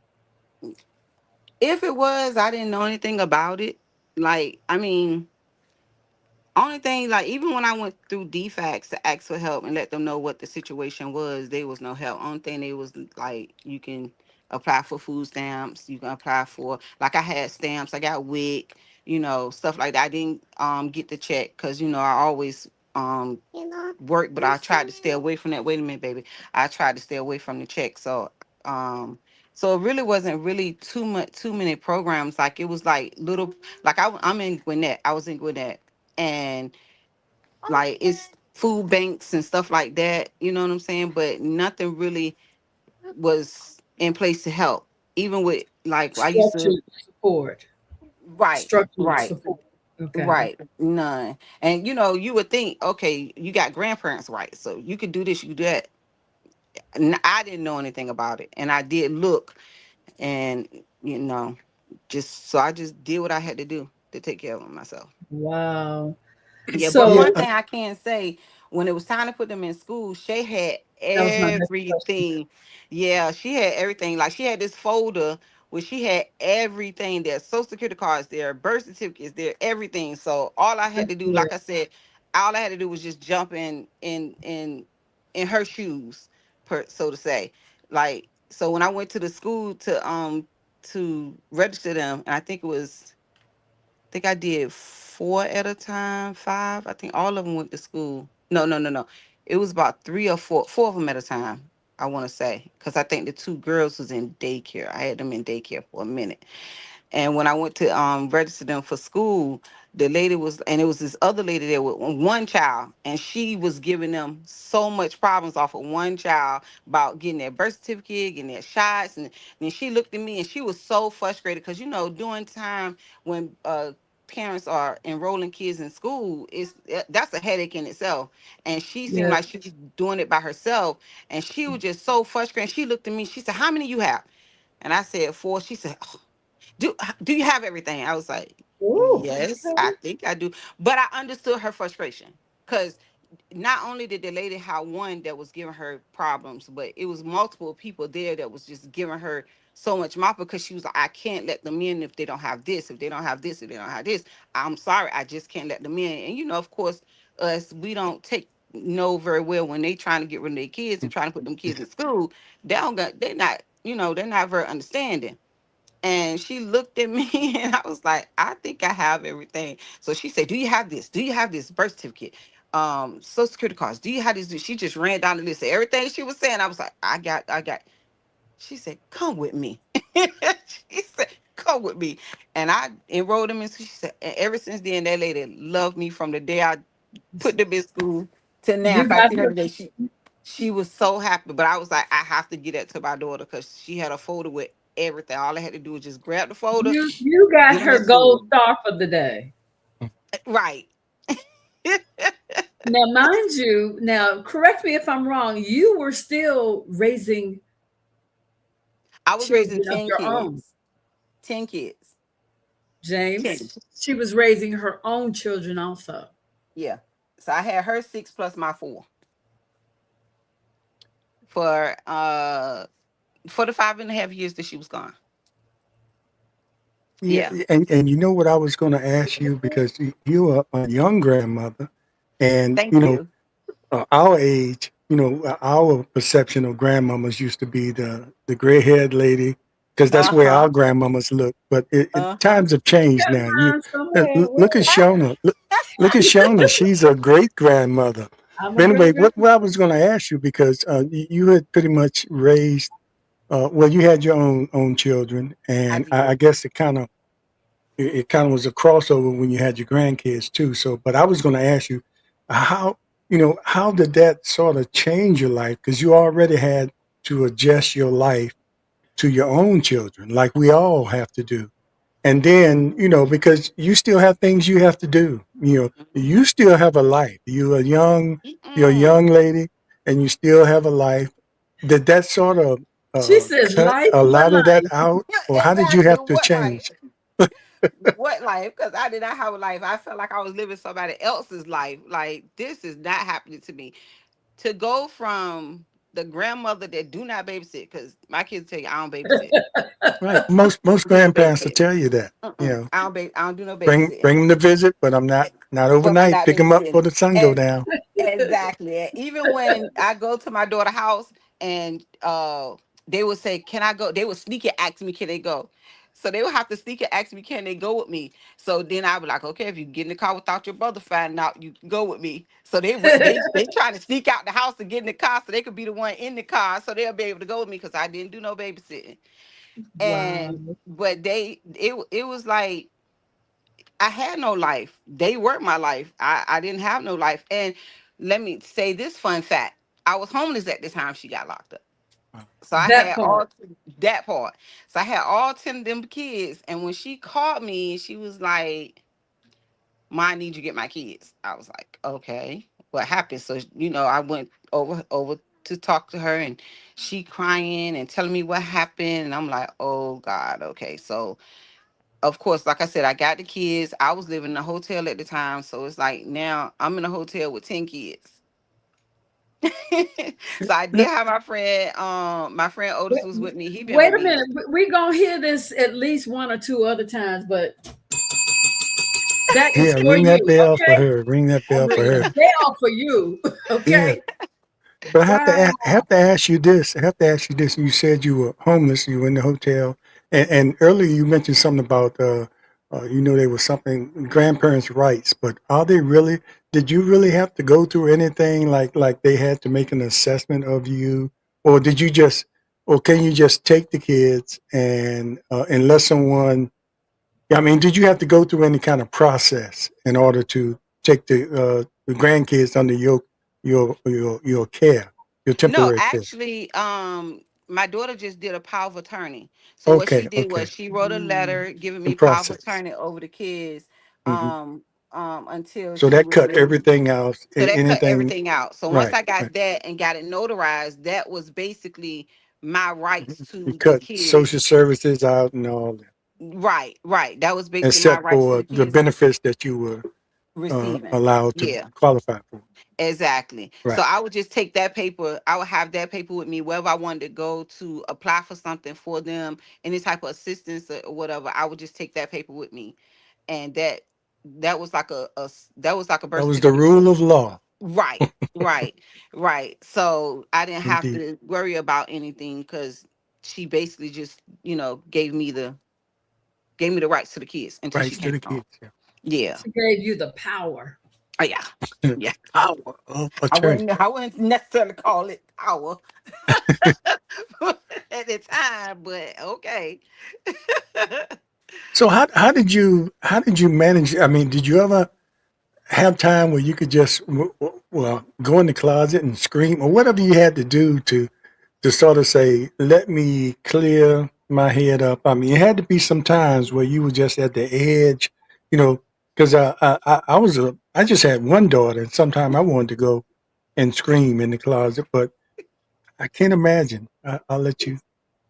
If it was, I didn't know anything about it. Like, I mean, only thing, like, even when I went through DFACS to ask for help and let them know what the situation was, there was no help. Only thing they was like, you can apply for food stamps. You can apply for, like, I had stamps. I got WIC, stuff like that. I didn't get the check because I always work, but I tried to stay away from that. Wait a minute, baby. I tried to stay away from the check. Um, so it really wasn't really too many programs. Like, it was like little, like I'm in Gwinnett. I was in Gwinnett, and like it's food banks and stuff like that, you know what I'm saying? But nothing really was in place to help. Even with, like, I used to. Structured support. Right, Structured right, support. Okay. right, none. And you would think, okay, you got grandparents, right? So you could do this, you could do that. I didn't know anything about it, and I did look, and you know, I just did what I had to do to take care of myself. Wow. Yeah, but Yeah, So one thing I can say, when it was time to put them in school, Shay had that was my next question. everything. Yeah, she had everything. Like, she had this folder where she had everything there. Social security cards there, birth certificates there, everything. So all I had That's to do, good. like I said, all I had to do was just jump in her shoes, so to say. Like, so when I went to the school to register them, and I think I did 4 at a time, 5. I think all of them went to school. No, no, no, no. It was about 3 or 4, 4 of them at a time, I want to say. Because I think the 2 girls was in daycare. I had them in daycare for a minute. And when I went to register them for school, the lady was, and it was this other lady there with one child, and she was giving them so much problems off of one child about getting their birth certificate, getting their shots, and then she looked at me and she was so frustrated because during time when parents are enrolling kids in school, that's a headache in itself. And she seemed Yes. like she was doing it by herself, and she was just so frustrated. She looked at me. She said, "How many you have?" And I said, "4." She said, do you have everything? I was like, Ooh. yes, I think I do. But I understood her frustration because not only did the lady have one that was giving her problems, but it was multiple people there that was just giving her so much mouth because she was like, I can't let them in if they don't have this, if they don't have this, if they don't have this. I'm sorry, I just can't let them in. And of course, us, we don't know very well when they trying to get rid of their kids and trying to put them kids in school. They're not, they're not very understanding. And she looked at me and I was like, I think I have everything. So she said, do you have this? Do you have this birth certificate? Social security cards. Do you have this? She just ran down the list of everything she was saying. I was like, I got. She said, come with me. She said, come with me. And I enrolled them in. She said, and ever since then, that lady loved me from the day I put them in school to now. You If I got see her her. today, she was so happy. But I was like, I have to get that to my daughter because she had a folder with everything. All I had to do was just grab the folder, You got get them her at school. gold star for the day. Right. Now, mind you, now correct me if I'm wrong, you were still raising I was raising children of 10 your own. kids. 10 kids. 10. James, she was raising her own children also. Yeah. So I had her 6 plus my 4 for the 5.5 years that she was gone. Yeah, Yeah. and you know what I was going to ask you, because you are a young grandmother, and Thank you. our age, our perception of grandmamas used to be the gray-haired lady, because that's where Uh-huh. our grandmamas look. But Uh-huh. times have You changed got now. mine somewhere. Look at Shona. Look at Shona. She's a great grandmother. I'm But a great anyway, what grandma. I was going to ask you, because you had pretty much raised, well, you had your own children, I and I did. guess it kind of was a crossover when you had your grandkids too. So, but I was going to ask you, how how did that sort of change your life? Because you already had to adjust your life to your own children, like we all have to do. And then, because you still have things you have to do. You still have a life. You're a Mm-mm. young lady, and you still have a life. Did that sort of She says, cut life, a what lot of that life? out, or how did you Exactly. have to What life? change? What life? Because I did not have a life. I felt like I was living somebody else's life. Like, this is not happening to me. To go from the grandmother that do not babysit, because my kids tell you I don't babysit. Right. Most I do no grandparents will babysitting. tell you that. I don't do no Bring babysitting. them to visit, but I'm not But I'm overnight. not Pick them up before babysitting. the sun go And down. exactly. And even when I go to my daughter's house and they would say, "Can I go?" They would sneak and ask me, "Can they go?" So they would have to sneak and ask me, "Can they go with me?" So then I would like, "Okay, if you get in the car without your brother finding out, you can go with me." So they try to sneak out the house and get in the car so they could be the one in the car so they'll be able to go with me because I didn't do no babysitting. Wow. But it was like I had no life. They were my life. I didn't have no life. And let me say this fun fact. I was homeless at the time she got locked up. So I That had part. that part. So I had all 10 of them kids. And when she called me, she was like, "Ma, I need you to get my kids." I was like, "Okay, what happened?" So, I went over to talk to her and she crying and telling me what happened. And I'm like, "Oh God, okay." So of course, like I said, I got the kids. I was living in a hotel at the time. So it's like now I'm in a hotel with 10 kids. So I did have my friend Otis Wait, was with me. He been wait with a me. minute. We're going to hear this at least one or two other times, but that is Yeah, for ring you. that bell for Okay. her. Ring that I'm bell for ringing her. the bell for you. Yeah. Okay. But Wow. I have to ask you this. I have to ask you this. You said you were homeless. You were in the hotel, and earlier you mentioned something about there was something grandparents' rights. But are they really? Did you really have to go through anything like they had to make an assessment of you, or did you just, or can you just take the kids and unless someone? I mean, did you have to go through any kind of process in order to take the grandkids under your care, your No, temporary care? actually, my daughter just did a power of attorney. So what she Okay, did was okay. she wrote a letter giving In me power of process. attorney over the kids Hmm. until So she that was cut ready. everything out. So that cut Anything, everything out. So once right, I right. got that and got it notarized, that was basically my rights It to the cut kids. social services out and all that, Right, right. That was basically my except rights to for the the kids benefits that you were receiving. allowed to Yeah, qualify for. exactly. So Right. I would just take that paper. I would have that paper with me wherever I wanted to go to apply for something for them, any type of assistance or whatever. I would just take that paper with me, and that was like that was like a That birth was the certificate. rule of law. Right, right, right. So I didn't have Indeed. to worry about anything because she basically just, gave me the rights to the kids until she Rights to came the home. kids. Yeah. She gave you the power. Oh yeah. Yeah. Yeah. Power of I attorney. wouldn't I wouldn't necessarily call it power at the time, but okay. So how did you manage? I mean, did you ever have time where you could just well go in the closet and scream or whatever you had to do to sort of say, let me clear my head up. I mean, it had to be some times where you were just at the edge, because I just had one daughter, and sometimes I wanted to go and scream in the closet, but I can't imagine. I'll let you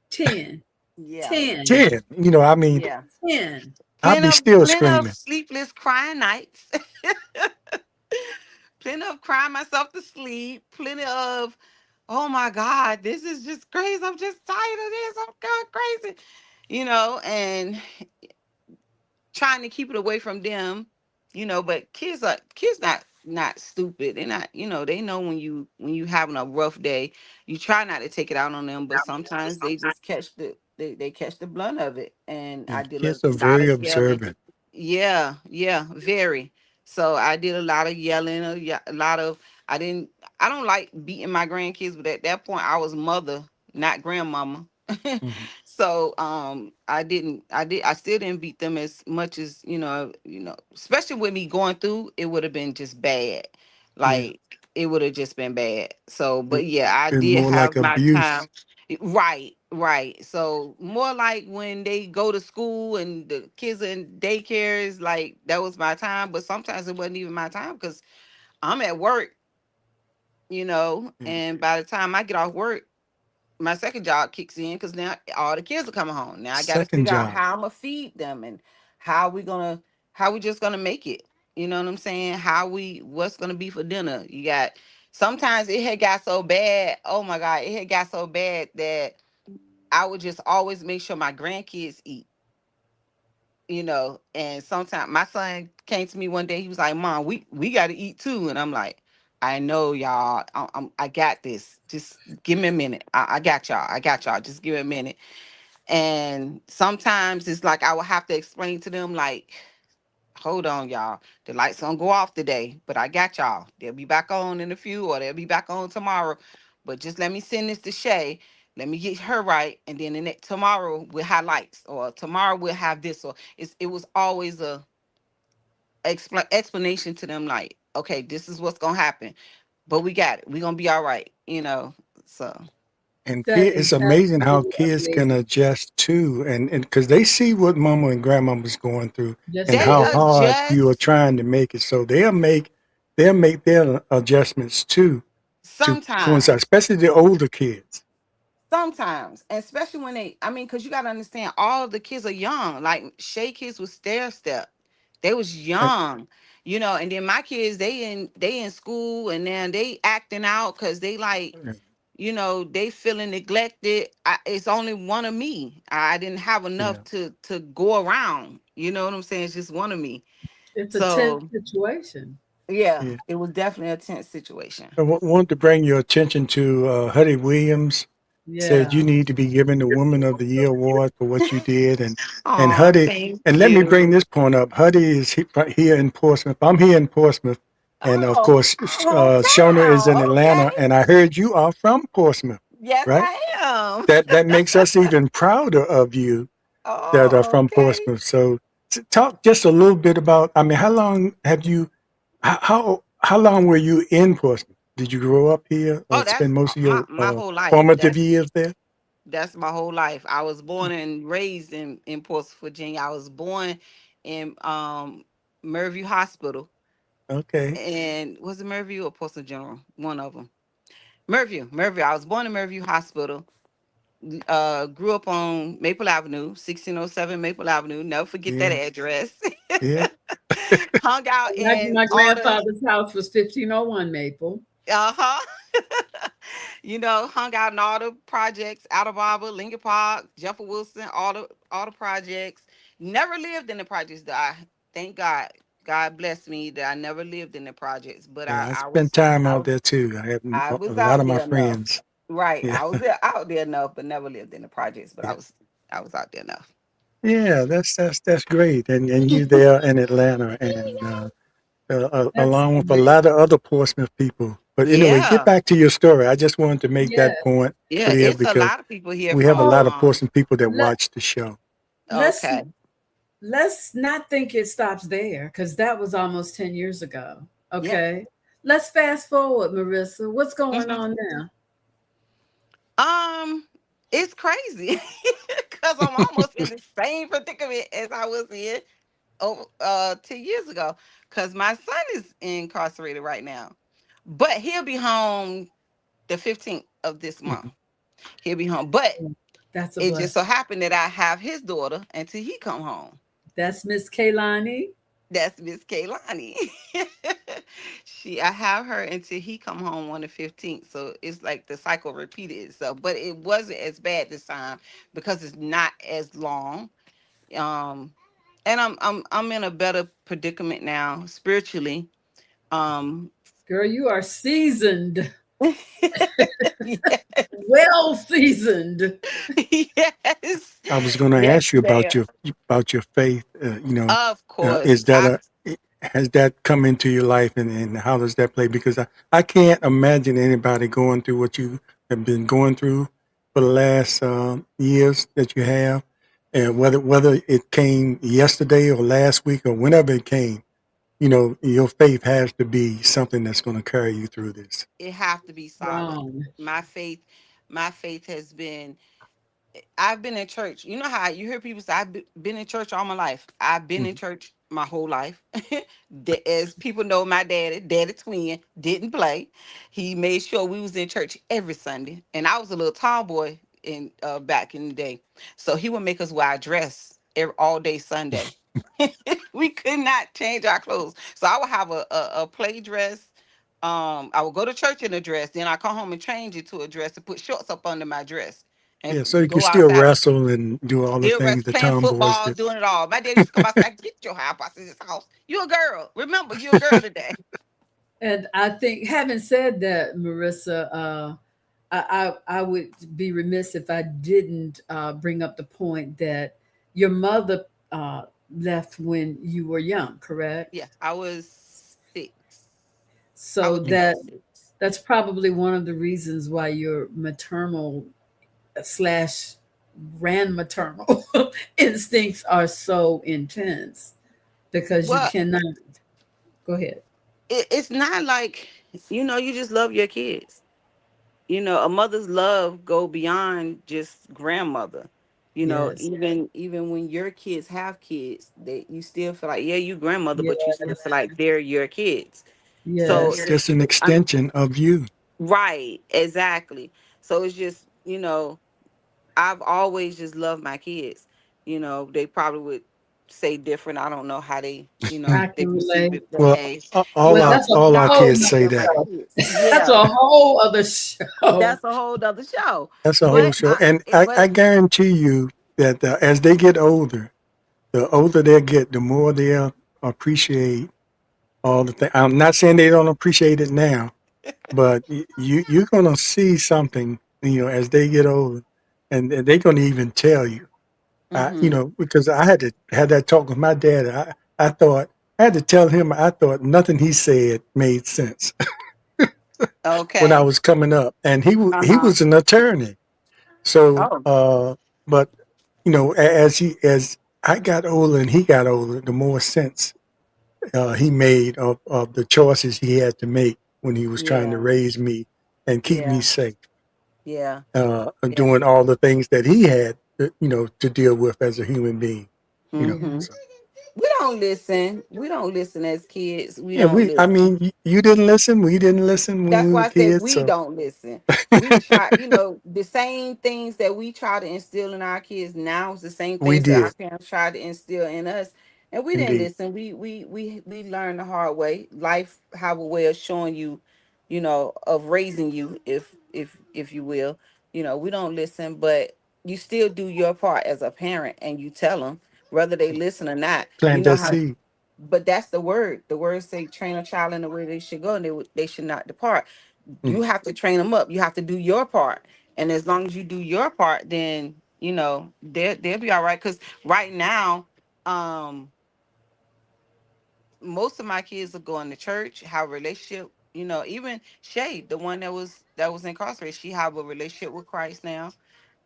10, Yeah, 10, 10. I mean, yeah. 10. I'll be still Plenty of screaming. sleepless crying nights. Plenty of crying myself to sleep. Plenty of, oh my God, this is just crazy. I'm just tired of this. I'm going crazy. And trying to keep it away from them, but kids not stupid. They're not, they know when you having a rough day, you try not to take it out on them, but sometimes they just they catch the blunt of it. And I And did a kids are lot very of yelling. observant. Yeah, yeah, very. So I did a lot of yelling, a lot of I don't like beating my grandkids, but at that point I was mother, not grandmama. Mhm. So I still didn't beat them as much as, especially with me going through, it would have been just bad. Yeah. Like it would have just been bad. So, It, but yeah, I it's did more like have my abuse. time. Right, right. So more like when they go to school and the kids are in daycares, like that was my time. But sometimes it wasn't even my time because I'm at work, Yeah. and by the time I get off work, my second job kicks in because now all the kids are coming home. Now I got to Second figure out job. how I'm gonna feed them and how we gonna how we just gonna make it. You know what I'm saying? What's gonna be for dinner? You got sometimes it had got so bad. Oh my God, it had got so bad that I would just always make sure my grandkids eat. And sometimes my son came to me one day. He was like, "Mom, we got to eat too," and I'm like, "I know, y'all. I got this. Just give me a minute. I got y'all. I got y'all. Just give me a minute." And sometimes it's like I will have to explain to them, like, hold on, y'all. The lights gonna go off today, but I got y'all. They'll be back on in a few, or they'll be back on tomorrow. But just let me send this to Shay. Let me get her right, and then tomorrow we'll have lights, or tomorrow we'll have this. Or it was always a explanation to them, like, okay, this is what's gonna happen, but we got it. We're gonna be all right. So And That it's is amazing how absolutely kids can amazing. adjust too, and because they see what mama and grandma was going through, Yes, and they they how do. hard you are adjust trying to make it, so they'll make their adjustments too to coincide, sometimes. especially the older kids. Sometimes, and especially when because you got to understand, all of the kids are young. Like Shay kids was stair step, they was And, young, and then my kids, they in school, and then they acting out because they like, they feeling neglected. It's only one of me. I didn't have yeah, enough to go around. You know what I'm saying? It's just one of me. It's a tense So situation. yeah, yeah. it was definitely a tense situation. I want to bring your attention to Huddy Williams said you Yeah. need to be given the Woman of the Year award for what you did, and Oh, Huddy. thank And let me bring you. this point up. Huddy is here in Portsmouth. I'm here in Portsmouth, and of Oh, course, Shona is in hometown. Atlanta. Okay. And I heard you are from Portsmouth, Yes, right? I am. That makes us even prouder of you that are Oh, from okay. Portsmouth. So, talk just a little bit about. I mean, how long have you? How long were you in Portsmouth? Did you grow up here Oh, or that's spend most of my your my whole life. formative That's years there? that's my whole life. I was born and raised in Portsmouth, Virginia. I was born in Merview Hospital, Okay. and was it Merview or Portsmouth General? One of them. Merview. I was born in Merview Hospital. Grew up on Maple Avenue, 1607 Maple Avenue. Never forget that Yeah. address. Yeah. Hung out in My all the grandfather's house was 1501 Maple. uh-huh. Hung out in all the projects, Outer Barber, Lincoln Park, Jefferson Wilson, all the projects. Never lived in the projects that I thank God. God blessed me that I never lived in the projects, but Yeah. I I spent was time I out was there too. I have I a was lot of out my there enough. friends. Right. Yeah. I was out there enough, but never lived in the projects. But Yeah. I was out there enough. Yeah. That's great. And you there in Atlanta, and That's along with a lot amazing. of other Portsmouth people. But anyway, get Yeah. back to your story. I just wanted to make that Yeah. point Yeah. clear It's a because lot of people here we have a from lot So of Portsmouth people that let watch the show. let's okay. let's not think it stops there because that was almost 10 years ago. Yeah. Okay. Let's fast forward, Marissa. What's going Mhm. on now? Um, it's crazy. because I'm almost in the same predicament as I was in 10 years ago. Because my son is incarcerated right now, but he'll be home the 15th of this month. Mhm. He'll be home, but That's a it just blessing. so happened that I have his daughter until he come home. That's Miss Kaylani. That's Miss Kaylani. I have her until he come home on the 15th. So it's like the cycle repeated itself. But it wasn't as bad this time because it's not as long. Um and I'm in a better predicament now spiritually. Um Girl, you are seasoned, yes. well seasoned. Yes. I was going to Yes, ask you ma'am. about your faith. Of course. Is that has that come into your life, and how does that play? Because I can't imagine anybody going through what you have been going through for the last years that you have, and whether it came yesterday or last week or whenever it came, your faith has to be something that's going to carry you through this. It have to be solid. Wrong. My faith, my faith has been I've been in church. You know how you hear people say, been in church all my life. I've been in Mhm. church my whole life. As people know, my daddy twin, didn't play. He made sure we was in church every Sunday. And I was a little tomboy back in the day. So he would make us wear a dress all day Sunday. We could not change our clothes. So I would have a play dress. I would go to church in a dress, then I come home and change it to a dress and put shorts up under my dress Yeah, and so you can go still outside. wrestle and do all the Still things rest the playing tomboys football, do. doing it all. My dad used to come outside, get your house out of this house. You a girl. Remember, you a girl today. And I think, having said that, Marissa, I would be remiss if I didn't bring up the point that your mother left when you were young, correct? Yeah, I was 6. I So would think I was 6. that's probably one of the reasons why your maternal slash grandmaternal instincts are so intense, because you Well, cannot. Go ahead. it's not like, you just love your kids. A mother's love go beyond just grandmother. Yes. Even when your kids have kids, you still feel like, yeah, you grandmother, but you still Yes. feel like they're your kids. So Yes. Just an I'm extension of you. right, exactly. So it's just, I've always just loved my kids. They probably would say different. I don't know how I they can perceive relate. it, but Well, hey, all Well, our that's a all our whole kids I say nother love that. my show. kids. That's Yeah, a whole other show. that's a whole other show. That's a whole But show. And I guarantee you that as they get older, the older they get, the more they'll appreciate all the things. I'm not saying they don't appreciate it now, but you're gonna see something, as they get older, and they're gonna even tell you. hmm Because I had to had that talk with my dad. I thought I had to tell him I thought nothing he said made sense when I okay. was coming up, and he Uh-huh. was an attorney. So, Oh, but as I got older and he got older, the more sense he made of the choices he had to make when he was trying to yeah, raise me and keep me yeah, safe, yeah, and yeah. doing all the things that he had, to deal with as a human being. hmm So We don't listen. We don't listen as kids. We yeah, don't I listen. mean, you didn't listen, we didn't listen when That's we why were I said kids, we so don't listen. We try, the same things that we try to instill in our kids now is the same we things that our did parents tried to instill in us. And we didn't indeed. listen. We learned the hard way. Life have a way of showing you, of raising you, if you will. We don't listen, but you still do your part as a parent and you tell them whether they listen or not. You Plant know that how seed. but that's the word. The words say, train a child in the way they should go, and they should not depart. You Mm. have to train them up. You have to do your part, and as long as you do your part, then they'll be all right. Because right now, um, most of my kids are going to church, have a relationship. Even Shay, the one that was incarcerated, she have a relationship with Christ now,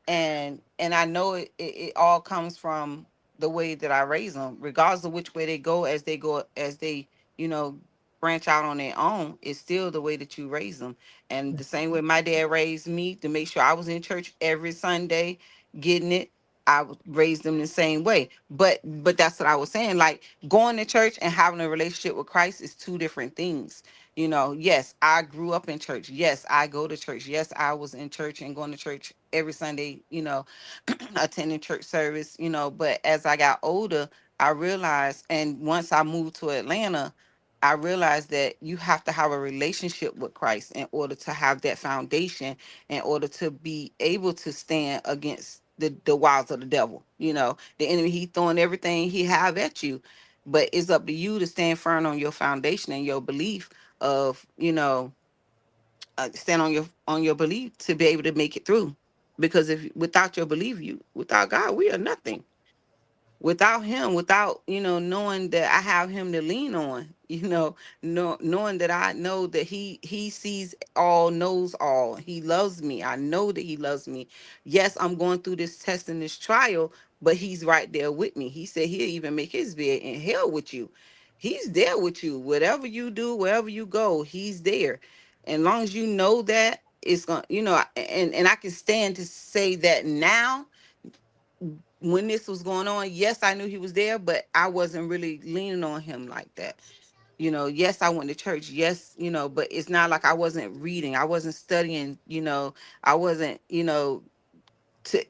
and I know it all comes from the way that I raise them, regardless of which way they you know branch out on their own. It's still the way that you raise them, and the same way my dad raised me to make sure I was in church every Sunday, getting it. raised them the same way. But that's what I was saying. Like, going to church and having a relationship with Christ is two different things. Yes, I grew up in church. Yes, I go to church. Yes, I was in church and going to church every Sunday, attending church service, but as I got older, I realized, and once I moved to Atlanta, I realized that you have to have a relationship with Christ in order to have that foundation, in order to be able to stand against the wiles of the devil. The enemy, he throwing everything he have at you, but it's up to you to stand firm on your foundation and your belief of, stand on your belief to be able to make it through. Because if without your belief, without God, we are nothing. Without him, without knowing that I have him to lean on, knowing that I know that he sees all, knows all, he loves me, I know that he loves me. Yes, I'm going through this test and this trial, but he's right there with me. He said he'll even make his bed in hell with you. He's there with you. Whatever you do, wherever you go, he's there. And long as you know that, it's gonna, and I can stand to say that now. When this was going on, yes, I knew he was there, but I wasn't really leaning on him like that. Yes, I went to church. Yes, but it's not like I wasn't reading. I wasn't studying, I wasn't,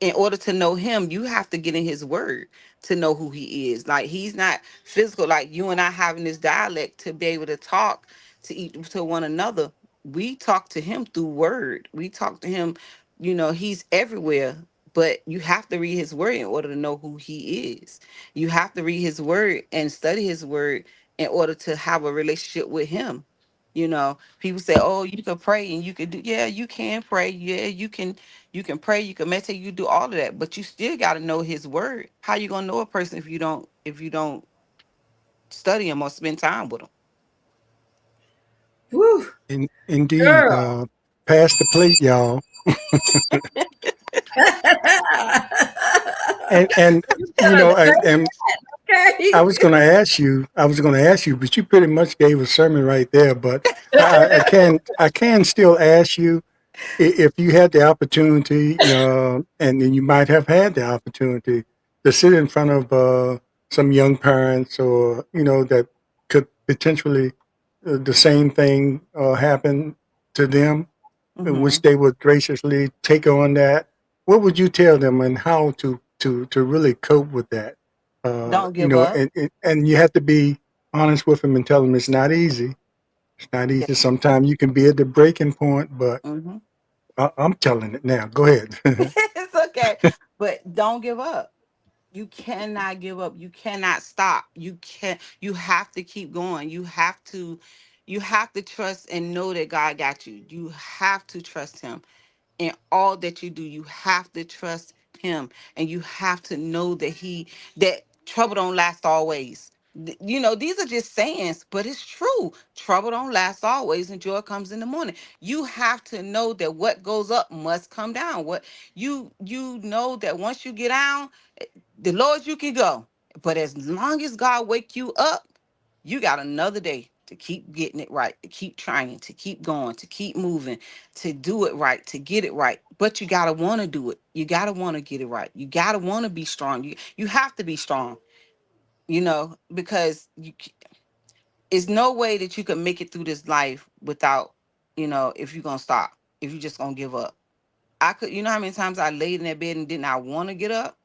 in order to know him, you have to get in his word to know who he is. Like, he's not physical, like you and I having this dialect to be able to talk to each to one another. We talk to him through word. We talk to him, he's everywhere. But you have to read his word in order to know who he is. You have to read his word and study his word in order to have a relationship with him. People say, "Oh, you can pray and you can do." Yeah, you can pray. Yeah, you can pray, you can meditate, you do all of that, but you still got to know his word. How you gonna know a person if you don't study him or spend time with him? Whew, Indeed, girl. pass the plate, y'all. And You gotta say and that, I okay? was going to ask you. I was going to ask you, but you pretty much gave a sermon right there. But I can still ask you if you had the opportunity, and then you might have had the opportunity to sit in front of some young parents, or that could potentially the same thing happen to them, in which Hmm. they would graciously take on that. What would you tell them, and how to really cope with that? Don't give up. And you have to be honest with them and tell them it's not easy. It's not Yeah. easy. Sometimes you can be at the breaking point, but Hmm. I'm telling it now. Go ahead. It's okay, but don't give up. You cannot give up. You cannot stop. You have to keep going. You have to trust and know that God got you. You have to trust him in all that you do. You have to trust him, and you have to know that trouble don't last always. These are just sayings, but it's true. Trouble don't last always, and joy comes in the morning. You have to know that what goes up must come down. What you know that once you get down, the Lord you can go. But as long as God wake you up, you got another day to keep getting it right, to keep trying, to keep going, to keep moving, to do it right, to get it right. But you gotta want to do it. You gotta want to get it right. You gotta want to be strong. You have to be strong. Because it's no way that you can make it through this life without, if you're gonna stop, if you're just gonna give up. I could, how many times I laid in that bed and didn't I want to get up?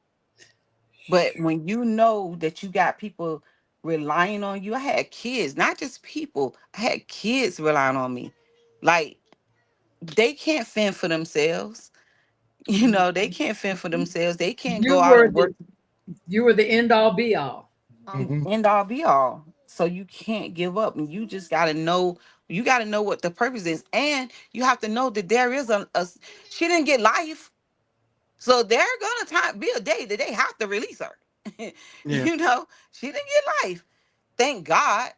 But when you know that you got people relying on you, I had kids, not just people. I had kids relying on me. Like, they can't fend for themselves. They can't fend for themselves. They can't You go out were and the work, you were the end all be all. Hmm. end all be all. So you can't give up. And you just gotta know, what the purpose is. And you have to know that there is she didn't get life. So they're gonna be a day that they have to release her. Yeah. She didn't get life. Thank God,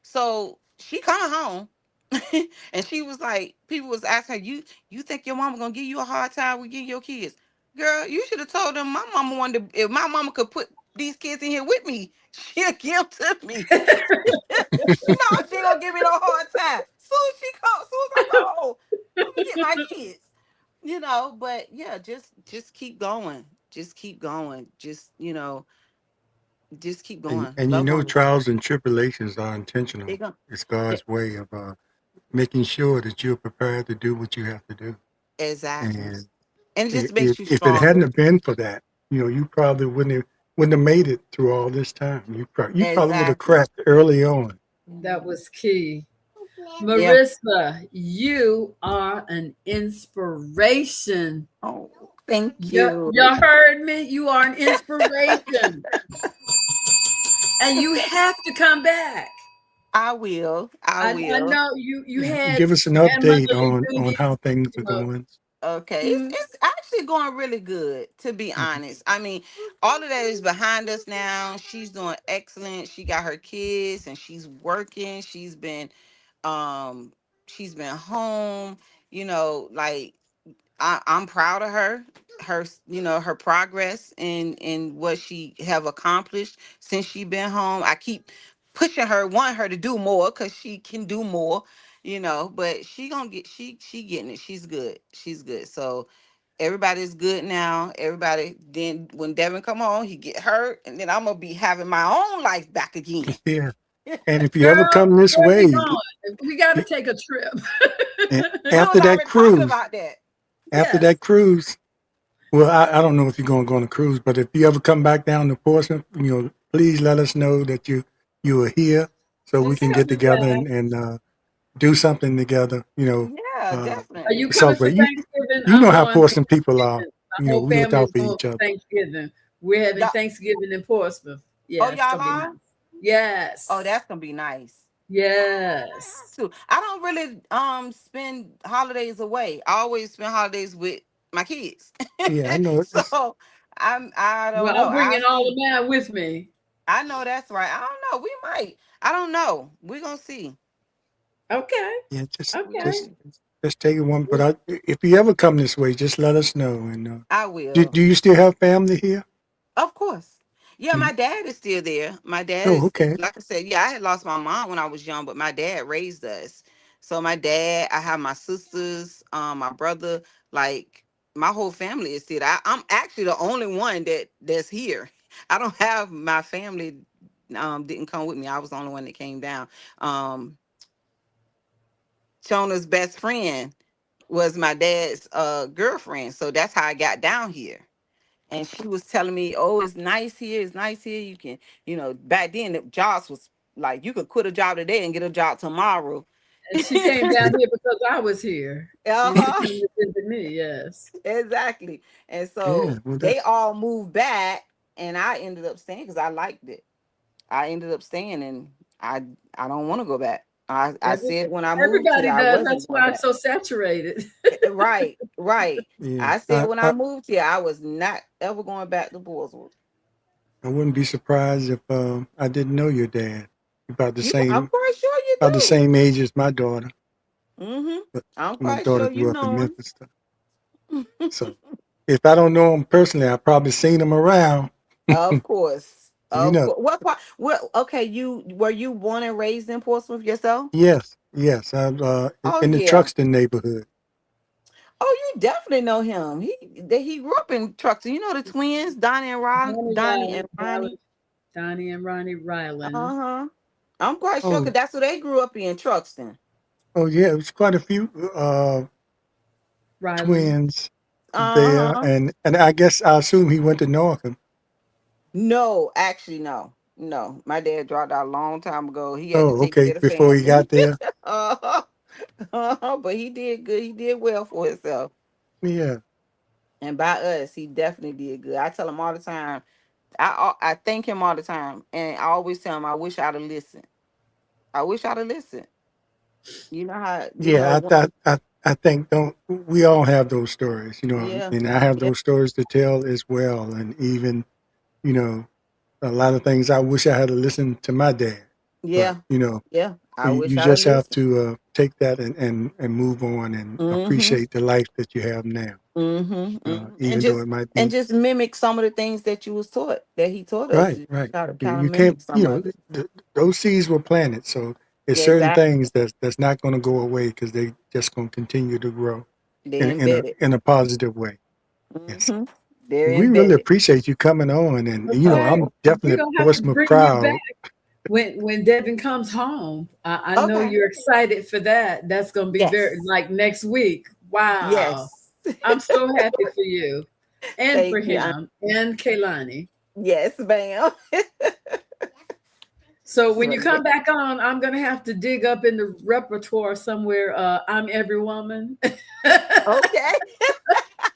So she come home, and she was like, people was asking her, you think your mama gonna give you a hard time with getting your kids? Girl, you should have told them my mama wanted if my mama could put these kids in here with me, she'll give them to me. No, she ain't gonna give me no hard time. Soon as I go home, I'm gonna get my kids. But yeah, just keep going. just keep going. Just, just keep And going. you Love know, on each other. trials and tribulations are They intentional. go, It's they, God's way of making sure that you're prepared to do what you have to do. exactly. And And it just if makes you it hadn't stronger. have been for that, you probably wouldn't have made it through all this time. You probably would have Exactly. cracked early on. That was key. Yeah. Marissa, you are an inspiration. Oh, thank Y'all you. heard me? You are an inspiration. And you have to come back. I will. I I will. know you had Give us an update grandmotherly on duties, how things are you know. going. Okay, it's Mhm. it's actually going really good, to be Mhm. honest. I mean, all of that is behind us now. She's doing excellent. She got her kids and she's working. Um she's been home, like I'm proud of her. Her progress in what she have accomplished since she been home. I keep pushing her, want her to do more because she can do more, but she gonna get she getting it. She's good. She's good. So everybody's good now. Everybody, then when Devin come home, he get hurt, and then I'm gonna be having my own life back again. Yeah. And if you ever Girl, come this where you way, going? We got to take a trip. We was after that already talking cruise, about that. after Yes. that cruise, well, I don't know if you're going to go on a cruise, but if you ever come back down to Portsmouth, please let us know that you are here so we We'll can send get you together back. and do something together. Yeah, Are you definitely. coming for Celebrate. Thanksgiving? You I'm know how going for Portsmouth people are. Thanksgiving. My whole We look family out is for going each for other. Thanksgiving. We're having Y'all, Thanksgiving in Portsmouth. oh, Yeah, it's y'all gonna be nice. are? Oh, Yes. that's gonna be nice. Yes. Too. I don't really spend holidays away. I always spend holidays with my kids. Yeah, I know. So I don't Well, know. I'm I bringing all of see. mine with me. I know that's right. I don't know. We might. I don't know. We're gonna see. Okay. Yeah, We gonna Okay. see. just take it one. But if you ever come this way, just let us know. And I do will. do you still have family here? Of course. Yeah, Do my you? dad is still there. My dad Oh, is, okay. like I said, yeah, I had lost my mom when I was young, but my dad raised us. So my dad, I have my sisters, my brother, like my whole family is still there. I'm actually the only one that's here. I don't have my family didn't come with me. I was the only one that came down. Um Shona's best friend was my dad's girlfriend. So that's how I got down here. And she was telling me, "Oh, it's nice here. It's nice here. You can, back then the jobs was like you could quit a job today and get a job tomorrow." And she came down here because I was here. She used to Uh-huh. come to visit me. Yes. Exactly. And Yeah. so Well, they that's all moved back, and I ended up staying because I liked it. I ended up staying, and I don't want to go back. I Every, said when I moved here, everybody I does. wasn't That's going why I'm back. so saturated. Right, right. yeah. I said when I moved here, I was not ever going back to Borswood. I wouldn't be surprised if I didn't know your dad. About the You, I'm same quite sure you about the do. same age as my daughter. Mm-hmm. But I'm my quite daughter sure you grew up in know Memphis. him. So if I don't know him personally, I've probably seen him around. Of course. You Of know. course. What part? Well, okay, you were you born and raised in Portsmouth yourself? Yes. Yes. I'm Oh in the yeah. Truxton neighborhood. Oh, you definitely know him. He grew up in Truxton. You know the twins, Donnie Donnie and Ryland, Ronnie. Donnie and Ronnie Ryland. Uh-huh. I'm quite sure because Oh. that's where they grew up in Truxton. Oh yeah. It was quite a few Ryland. twins there, Uh-huh. and I assume he went to Northam. No, actually, no. No. My dad dropped out a long time ago. He had to Oh, take okay. care of the Before he family. got there. uh-huh. But he did good. He did well for himself. Yeah. And by us, he definitely did good. I tell him all the time. I thank him all the time. And I always tell him I wish I'd have listened. I wish I'd have listened. You know how, Yeah, I think don't we all have those stories, yeah. and I have Yeah. those stories to tell as well. And even, you know, a lot of things I wish I had listened to my dad. But, Yeah. Yeah. I wish you I'd have just have listened. to take that and move on and Mm-hmm. appreciate the life that you have now, Mm-hmm. Mm-hmm. And even though just it might and be just mimic some of the things that you was taught, that he taught us. right, You right. try to You, kind of you can't, mimic some of it. those seeds were planted. So there's certain Exactly. things that's not going to go away because they just going to continue to grow They in embedded. a positive way. Yes. Mm-hmm. They're We in really bed. appreciate you coming on, and All you know, right. I'm We're definitely gonna have to Portsmouth bring you proud. back when Devin comes home. I know Okay. you're excited for that. That's gonna be very Yes. like next week. Wow. Yes. I'm so happy for you and for Thank you. him and Kaylani. Yes, ma'am. So when So, you yeah. come back on, I'm gonna have to dig up in the repertoire somewhere. I'm Every Woman Okay.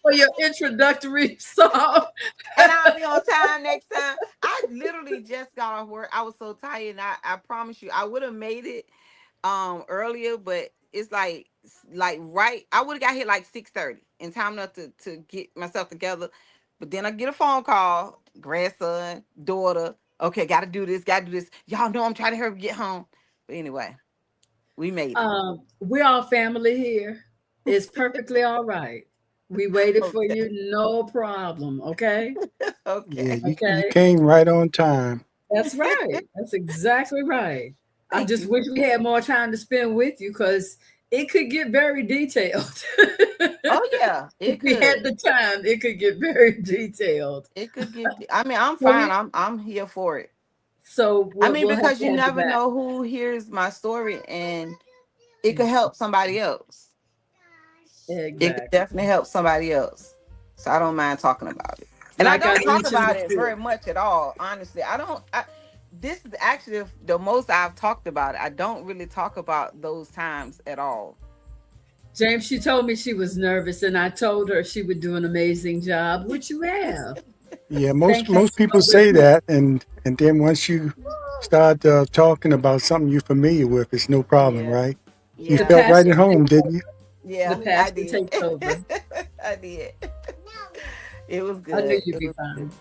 for your introductory song. And I'll be on time next time. I literally just got off work. I was so tired, and I promise you, I would have made it earlier, but it's like right. I would have got here like 6:30 in time enough to get myself together. But then I get a phone call, grandson, daughter. Okay, gotta do this, gotta do this. Y'all know I'm trying to hurry get home. But anyway, we made it. We're all family here. It's perfectly all right. We waited for Okay. you, no problem. Okay. Yeah, Okay. you Okay. came right on time. That's right. That's exactly right. I Thank just you. wish we had more time to spend with you because it could get very detailed. Oh yeah, If it we had could. the time, it could get very detailed. It could get. I mean, I'm So fine. we, I'm here for it. so I we'll, mean, we'll have because to you have you never back. know who hears my story, and it could help somebody else. It could Exactly. definitely help somebody else. So I don't mind talking about it. And I Like I don't talk mentioned about it before, very much at all, honestly. I don't. This is actually the most I've talked about it. I don't really talk about those times at all. James, she told me she was nervous, and I told her she would do an amazing job, which you have. Yeah, Thank you most so people very say much. that, and then once you start talking about something you're familiar with, it's no problem, Yeah, right? You The felt yeah, right passion at home, takes didn't over. you? The yeah. I passion did. takes over. I did. It was I knew good. you'd It be was good. fine.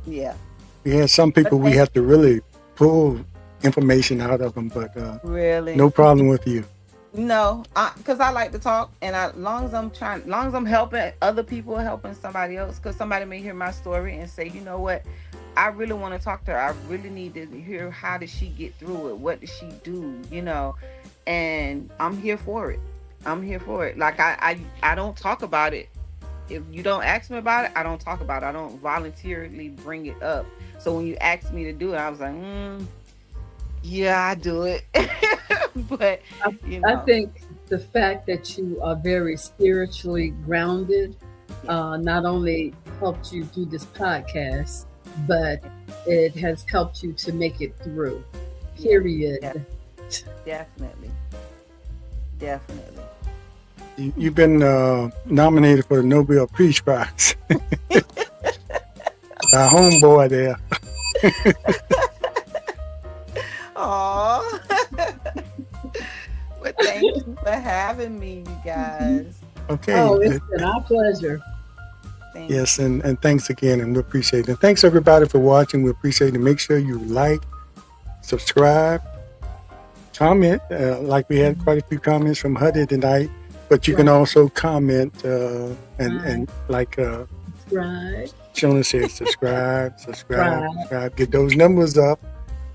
Yeah. We had some But people we thank have to really pull information out of them, but really. no problem with you. No, because I like to talk, and long as I'm trying, long as I'm helping other people, helping somebody else, because somebody may hear my story and say, you know what, I really want to talk to her. I really need to hear how did she get through it? What did she do? And I'm here for it. I'm here for it. Like I don't talk about it. If you don't ask me about it, I don't talk about it. I don't voluntarily bring it up. So when you asked me to do it, I was like, yeah, I do it. But I, you I know, think the fact that you are very spiritually grounded not only helped you do this podcast, but it has helped you to make it through. yeah, Period. yeah, definitely, definitely. You've been nominated for the Nobel Peace Prize. Our homeboy there. Oh, but thank you for having me, you guys. Okay. Oh, it's been our pleasure. Thank Yes, and thanks again, and we appreciate it. And thanks everybody for watching. We appreciate it. Make sure you like, subscribe, comment. Like we had quite a few comments from Huddy tonight, but you can Right. also comment and like Right. Shona said, subscribe, Right. get those numbers up,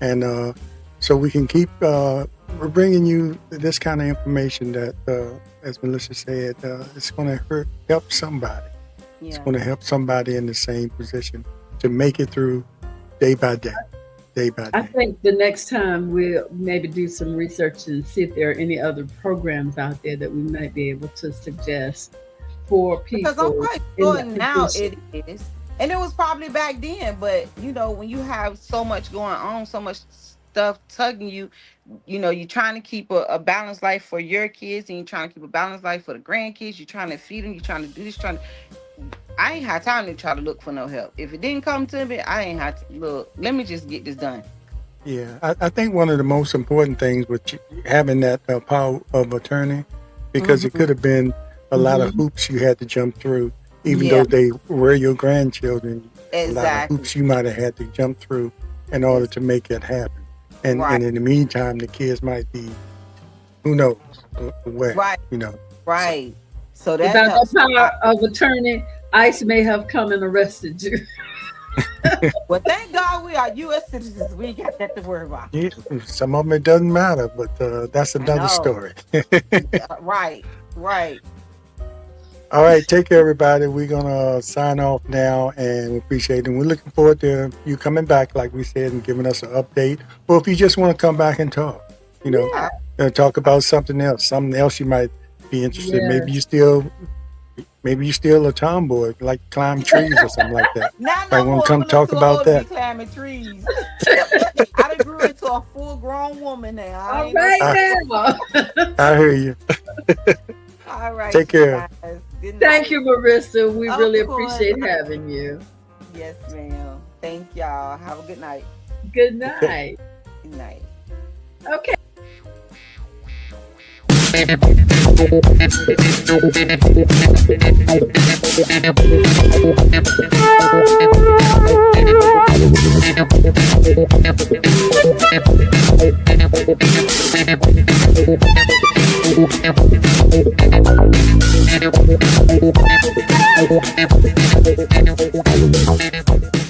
and so we can keep. We're bringing you this kind of information that, as Melissa said, it's going to help somebody. It's Yeah. going to help somebody in the same position to make it through day by day, day by I day. think the next time we'll maybe do some research and see if there are any other programs out there that we might be able to suggest for Because I'm people quite in sure that now position. it is. And it was probably back then, but when you have so much going on, so much stuff tugging you, you're trying to keep a balanced life for your kids, and you're trying to keep a balanced life for the grandkids. You're trying to feed them, you're trying to do this, I ain't had time to try to look for no help. If it didn't come to me, I ain't had to look. Let me just get this done. Yeah, I think one of the most important things with having that power of attorney, because it could have been a lot of hoops you had to jump through, even Yeah, though they were your grandchildren. A lot of exactly. hoops you might have had to jump through in order to make it happen. And Right, in the meantime, the kids might be, who knows where, right, So right. So that Without helps the a power lot. of attorney, ICE may have come and arrested you. Well, thank God we are U.S. citizens. We ain't got that to worry about. yeah, some of them it doesn't matter, but that's I another know. story. Right, right. All right, take care, everybody. We're gonna sign off now, and we appreciate it. And we're looking forward to you coming back, like we said, and giving us an update. Or if you just want to come back and talk, talk about something else you might be interested. Yeah. Maybe you still a tomboy, like climb trees or something like that. Not Might no want more. to come I'm a talk little about too old that. to be climbing trees. I done grew into a full-grown woman now. All right now. I hear you. All right. Take care. Guys. Good night. Thank you, Merissa. We Of really course. appreciate having you. Yes, ma'am. Thank y'all. Have a good night. Good night. Good night. Okay. Thank you.